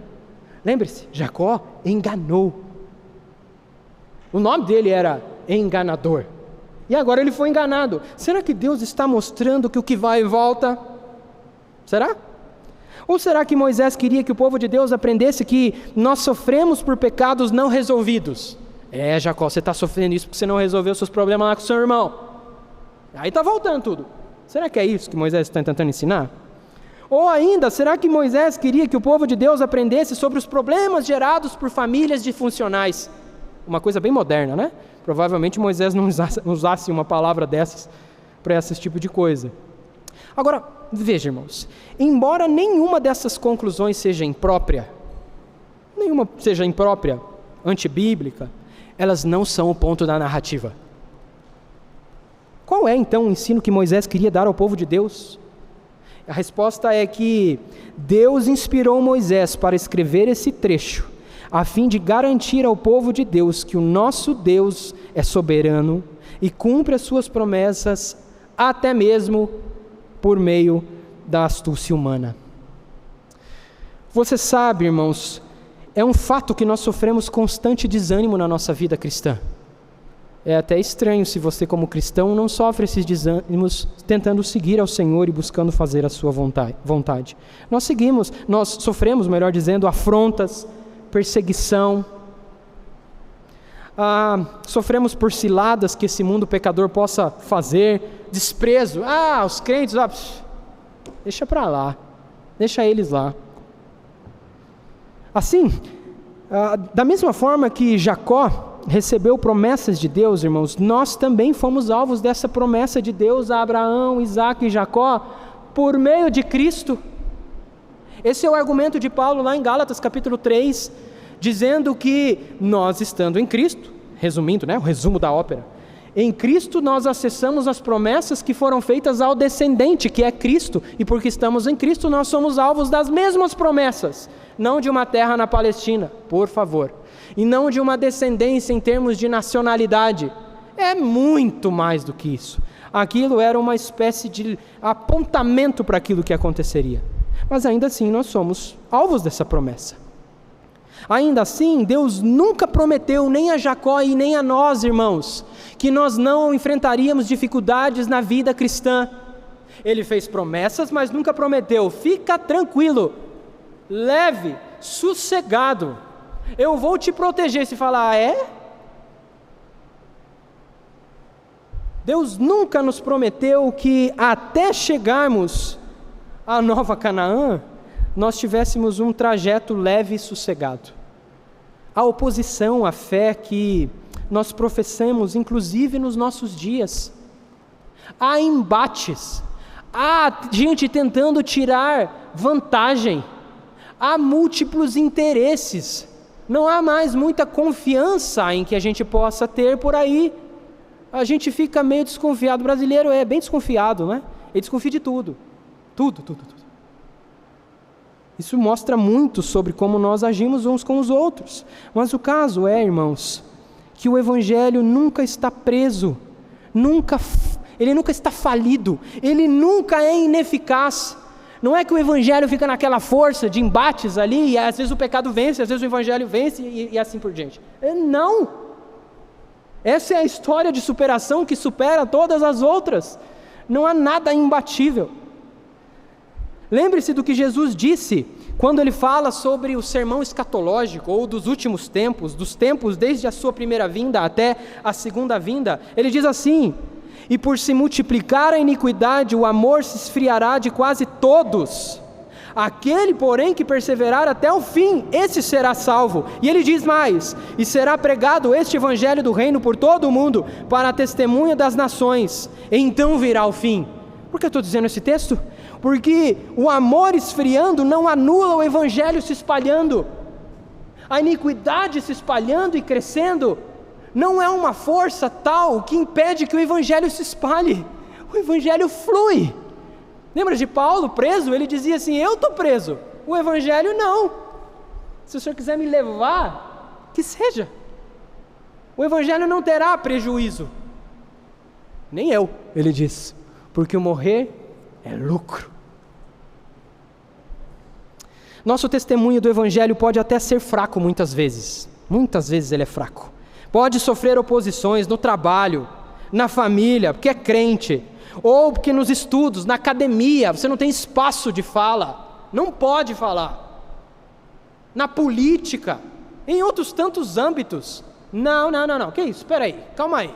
Lembre-se, Jacó enganou. O nome dele era enganador. E agora ele foi enganado. Será que Deus está mostrando que o que vai e volta? Será? Ou será que Moisés queria que o povo de Deus aprendesse que nós sofremos por pecados não resolvidos? Jacó, você está sofrendo isso porque você não resolveu seus problemas lá com o seu irmão. Aí está voltando tudo. Será que é isso que Moisés está tentando ensinar? Ou ainda, será que Moisés queria que o povo de Deus aprendesse sobre os problemas gerados por famílias disfuncionais? Uma coisa bem moderna, né? Provavelmente Moisés não usasse uma palavra dessas para esse tipo de coisa. Agora, veja, irmãos, embora nenhuma dessas conclusões seja imprópria, antibíblica, elas não são o ponto da narrativa. Qual é então o ensino que Moisés queria dar ao povo de Deus? A resposta é que Deus inspirou Moisés para escrever esse trecho, a fim de garantir ao povo de Deus que o nosso Deus é soberano e cumpre as suas promessas, até mesmo por meio da astúcia humana. Você sabe, irmãos, é um fato que nós sofremos constante desânimo na nossa vida cristã. É até estranho se você, como cristão, não sofre esses desânimos tentando seguir ao Senhor e buscando fazer a sua vontade. Nós sofremos, melhor dizendo, afrontas, perseguição, sofremos por ciladas que esse mundo pecador possa fazer, desprezo. Os crentes, deixa para lá, deixa eles lá. Assim, Da mesma forma que Jacó recebeu promessas de Deus, irmãos, nós também fomos alvos dessa promessa de Deus a Abraão, Isaque e Jacó, por meio de Cristo. Esse é o argumento de Paulo lá em Gálatas capítulo 3, dizendo que nós estando em Cristo, resumindo, o resumo da ópera, em Cristo nós acessamos as promessas que foram feitas ao descendente, que é Cristo, e porque estamos em Cristo nós somos alvos das mesmas promessas, não de uma terra na Palestina, por favor, e não de uma descendência em termos de nacionalidade, é muito mais do que isso. Aquilo era uma espécie de apontamento para aquilo que aconteceria, mas ainda assim nós somos alvos dessa promessa. Ainda assim, Deus nunca prometeu nem a Jacó e nem a nós, irmãos, que nós não enfrentaríamos dificuldades na vida cristã. Ele fez promessas, mas nunca prometeu: fica tranquilo, leve, sossegado, eu vou te proteger. Se falar, Deus nunca nos prometeu que até chegarmos à Nova Canaã, nós tivéssemos um trajeto leve e sossegado. A oposição à fé que nós professamos, inclusive nos nossos dias, há embates, há gente tentando tirar vantagem, há múltiplos interesses, não há mais muita confiança em que a gente possa ter por aí. A gente fica meio desconfiado. O brasileiro é bem desconfiado, né? Ele desconfia de tudo. Tudo. Isso mostra muito sobre como nós agimos uns com os outros. Mas o caso é, irmãos, que o Evangelho nunca está preso, ele nunca está falido, ele nunca é ineficaz. Não é que o Evangelho fica naquela força de embates ali, e às vezes o pecado vence, às vezes o Evangelho vence, e assim por diante. Não! Essa é a história de superação que supera todas as outras. Não há nada imbatível. Lembre-se do que Jesus disse quando ele fala sobre o sermão escatológico, ou dos últimos tempos, dos tempos desde a sua primeira vinda até a segunda vinda. Ele diz assim: e por se multiplicar a iniquidade, o amor se esfriará de quase todos. Aquele, porém, que perseverar até o fim, esse será salvo. E ele diz mais: e será pregado este evangelho do reino por todo o mundo, para a testemunha das nações, então virá o fim. Por que eu estou dizendo esse texto? Porque o amor esfriando não anula o evangelho se espalhando. A iniquidade se espalhando e crescendo não é uma força tal que impede que o evangelho se espalhe. O evangelho flui. Lembra de Paulo preso? Ele dizia assim: eu estou preso, o evangelho não. Se o senhor quiser me levar, que seja. O evangelho não terá prejuízo. Nem eu, ele diz, porque o morrer é lucro. Nosso testemunho do evangelho pode até ser fraco muitas vezes ele é fraco. Pode sofrer oposições no trabalho, na família, porque é crente, ou porque nos estudos, na academia, você não tem espaço de fala, não pode falar. Na política, em outros tantos âmbitos. Não, que isso? Espera aí, calma aí.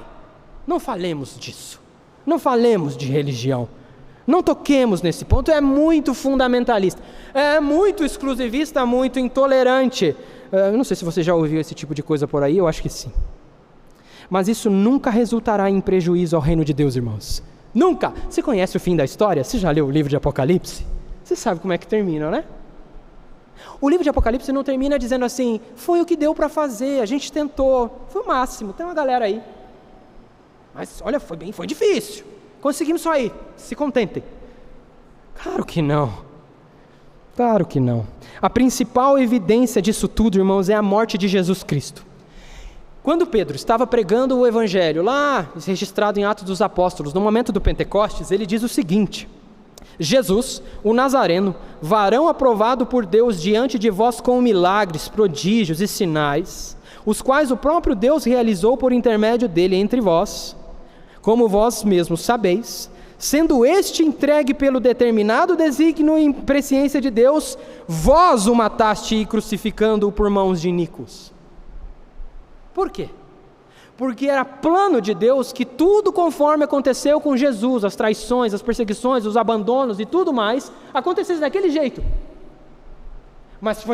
Não falemos disso, não falemos de religião. Não toquemos nesse ponto, é muito fundamentalista, é muito exclusivista, muito intolerante. Eu não sei se você já ouviu esse tipo de coisa por aí, eu acho que sim. Mas isso nunca resultará em prejuízo ao reino de Deus, irmãos. Nunca! Você conhece o fim da história? Você já leu o livro de Apocalipse? Você sabe como é que termina, né? O livro de Apocalipse não termina dizendo assim: foi o que deu para fazer, a gente tentou, foi o máximo, tem uma galera aí. Mas olha, foi difícil. Conseguimos só ir, se contentem. Claro que não. A principal evidência disso tudo, irmãos, é a morte de Jesus Cristo. Quando Pedro estava pregando o evangelho, lá registrado em Atos dos Apóstolos, no momento do Pentecostes, ele diz o seguinte: Jesus, o Nazareno, varão aprovado por Deus diante de vós com milagres, prodígios e sinais, os quais o próprio Deus realizou por intermédio dele entre vós, como vós mesmos sabeis, sendo este entregue pelo determinado desígnio e presciência de Deus, vós o mataste crucificando-o por mãos de iníquos. Por quê? Porque era plano de Deus que tudo conforme aconteceu com Jesus, as traições, as perseguições, os abandonos e tudo mais, acontecesse daquele jeito. Mas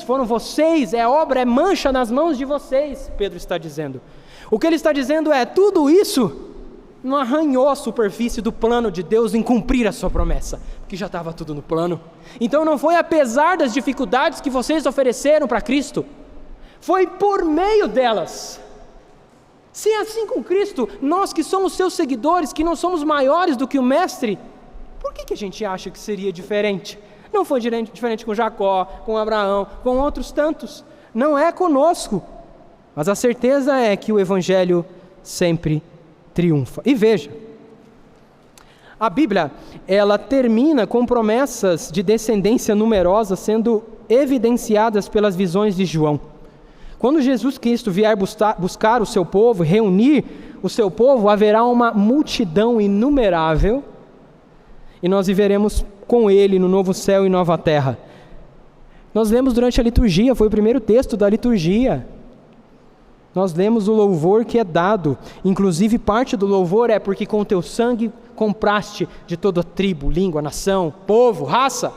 foram vocês, é obra, é mancha nas mãos de vocês, Pedro está dizendo. O que ele está dizendo é, tudo isso não arranhou a superfície do plano de Deus em cumprir a sua promessa, porque já estava tudo no plano. Então não foi apesar das dificuldades que vocês ofereceram para Cristo, foi por meio delas. Se é assim com Cristo, nós que somos seus seguidores, que não somos maiores do que o Mestre, por que a gente acha que seria diferente? Não foi diferente com Jacó, com Abraão, com outros tantos. Não é conosco. Mas a certeza é que o Evangelho sempre triunfa. E veja, a Bíblia, ela termina com promessas de descendência numerosa sendo evidenciadas pelas visões de João. Quando Jesus Cristo vier buscar o seu povo, reunir o seu povo, haverá uma multidão inumerável e nós viveremos com ele no novo céu e nova terra. Nós lemos durante a liturgia, foi o primeiro texto da liturgia. Nós lemos o louvor que é dado, inclusive parte do louvor é porque com o teu sangue compraste de toda tribo, língua, nação, povo, raça,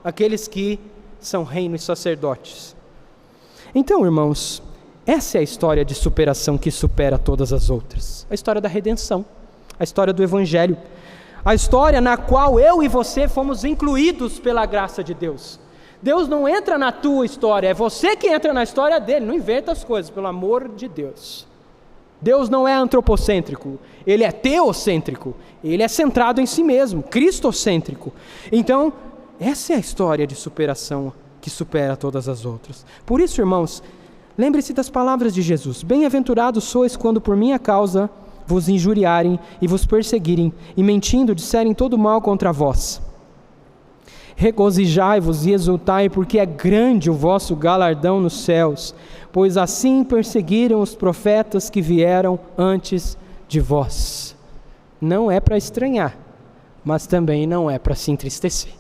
aqueles que são reino e sacerdotes. Então, irmãos, essa é a história de superação que supera todas as outras. A história da redenção, a história do Evangelho, a história na qual eu e você fomos incluídos pela graça de Deus. Deus não entra na tua história, é você que entra na história dele. Não inverta as coisas, pelo amor de Deus. Deus não é antropocêntrico, ele é teocêntrico, ele é centrado em si mesmo, cristocêntrico. Então, essa é a história de superação que supera todas as outras. Por isso, irmãos, lembre-se das palavras de Jesus: bem-aventurados sois quando por minha causa vos injuriarem e vos perseguirem, e mentindo disserem todo mal contra vós. Regozijai-vos e exultai, porque é grande o vosso galardão nos céus, pois assim perseguiram os profetas que vieram antes de vós. Não é para estranhar, mas também não é para se entristecer.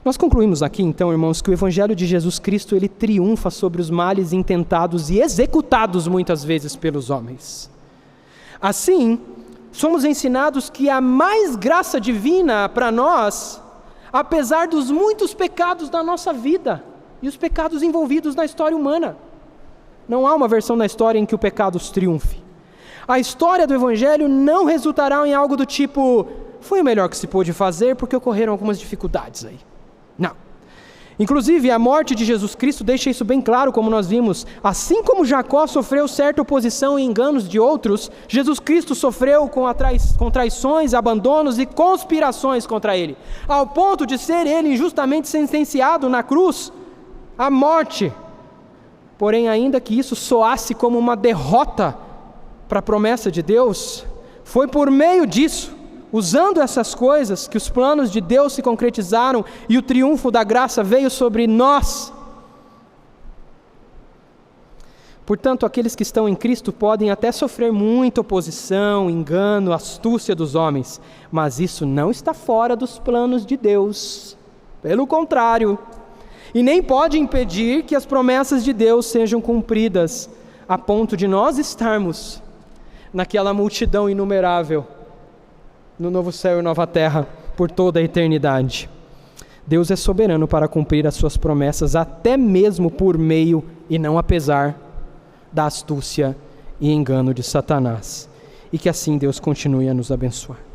Nós concluímos aqui, então, irmãos, que o Evangelho de Jesus Cristo, ele triunfa sobre os males intentados e executados muitas vezes pelos homens. Assim, somos ensinados que há mais graça divina para nós, apesar dos muitos pecados da nossa vida e os pecados envolvidos na história humana. Não há uma versão na história em que o pecado triunfe. A história do Evangelho não resultará em algo do tipo, foi o melhor que se pôde fazer porque ocorreram algumas dificuldades aí. Não. Inclusive, a morte de Jesus Cristo deixa isso bem claro, como nós vimos. Assim como Jacó sofreu certa oposição e enganos de outros, Jesus Cristo sofreu com traições, abandonos e conspirações contra ele, ao ponto de ser ele injustamente sentenciado na cruz à morte. Porém, ainda que isso soasse como uma derrota para a promessa de Deus, foi por meio disso, usando essas coisas, que os planos de Deus se concretizaram e o triunfo da graça veio sobre nós. Portanto, aqueles que estão em Cristo podem até sofrer muita oposição, engano, astúcia dos homens, mas isso não está fora dos planos de Deus. Pelo contrário, e nem pode impedir que as promessas de Deus sejam cumpridas, a ponto de nós estarmos naquela multidão inumerável, no novo céu e nova terra, por toda a eternidade. Deus é soberano para cumprir as suas promessas, até mesmo por meio e não apesar da astúcia e engano de Satanás. E que assim Deus continue a nos abençoar.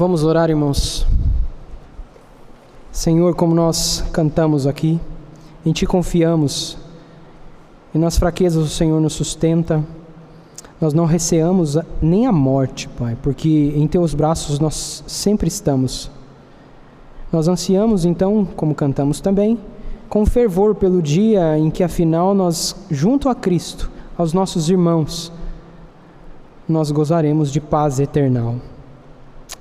Vamos orar, irmãos. Senhor, como nós cantamos aqui, em Ti confiamos, e nas fraquezas o Senhor nos sustenta. Nós não receamos nem a morte, Pai, porque em Teus braços nós sempre estamos. Nós ansiamos, então, como cantamos também, com fervor pelo dia em que, afinal, nós, junto a Cristo, aos nossos irmãos, nós gozaremos de paz eternal.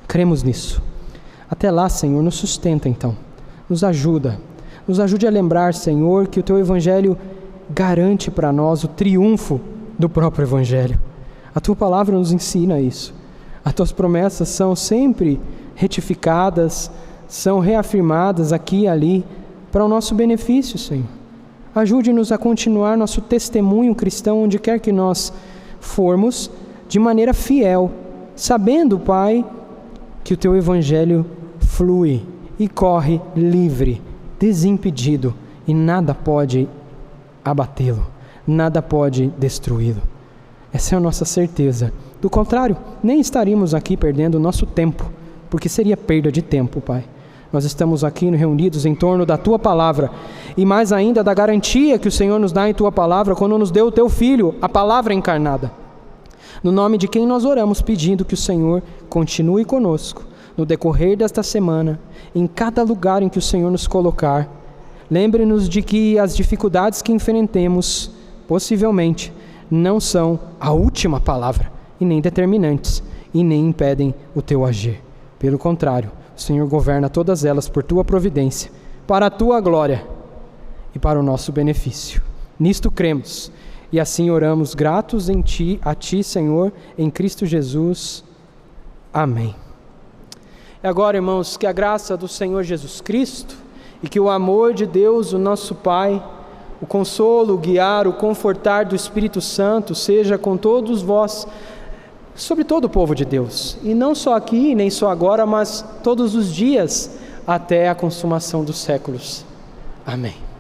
Cremos nisso. Até lá, Senhor, nos sustenta, então. Nos ajuda. Nos ajude a lembrar, Senhor, que o Teu Evangelho garante para nós o triunfo do próprio Evangelho. A Tua Palavra nos ensina isso. As Tuas promessas são sempre retificadas, são reafirmadas aqui e ali para o nosso benefício, Senhor. Ajude-nos a continuar nosso testemunho cristão onde quer que nós formos, de maneira fiel, sabendo, Pai, que o Teu Evangelho flui e corre livre, desimpedido, e nada pode abatê-lo, nada pode destruí-lo. Essa é a nossa certeza. Do contrário, nem estaríamos aqui perdendo o nosso tempo, porque seria perda de tempo, Pai. Nós estamos aqui reunidos em torno da Tua Palavra, e mais ainda da garantia que o Senhor nos dá em Tua Palavra, quando nos deu o Teu Filho, a Palavra encarnada. No nome de quem nós oramos, pedindo que o Senhor continue conosco, no decorrer desta semana, em cada lugar em que o Senhor nos colocar. Lembre-nos de que as dificuldades que enfrentemos, possivelmente, não são a última palavra, e nem determinantes, e nem impedem o Teu agir. Pelo contrário, o Senhor governa todas elas por Tua providência, para a Tua glória e para o nosso benefício. Nisto cremos, e assim oramos gratos a Ti, Senhor, em Cristo Jesus. Amém. E agora, irmãos, que a graça do Senhor Jesus Cristo e que o amor de Deus, o nosso Pai, o consolo, o guiar, o confortar do Espírito Santo seja com todos vós, sobre todo o povo de Deus, e não só aqui, nem só agora, mas todos os dias, até a consumação dos séculos. Amém.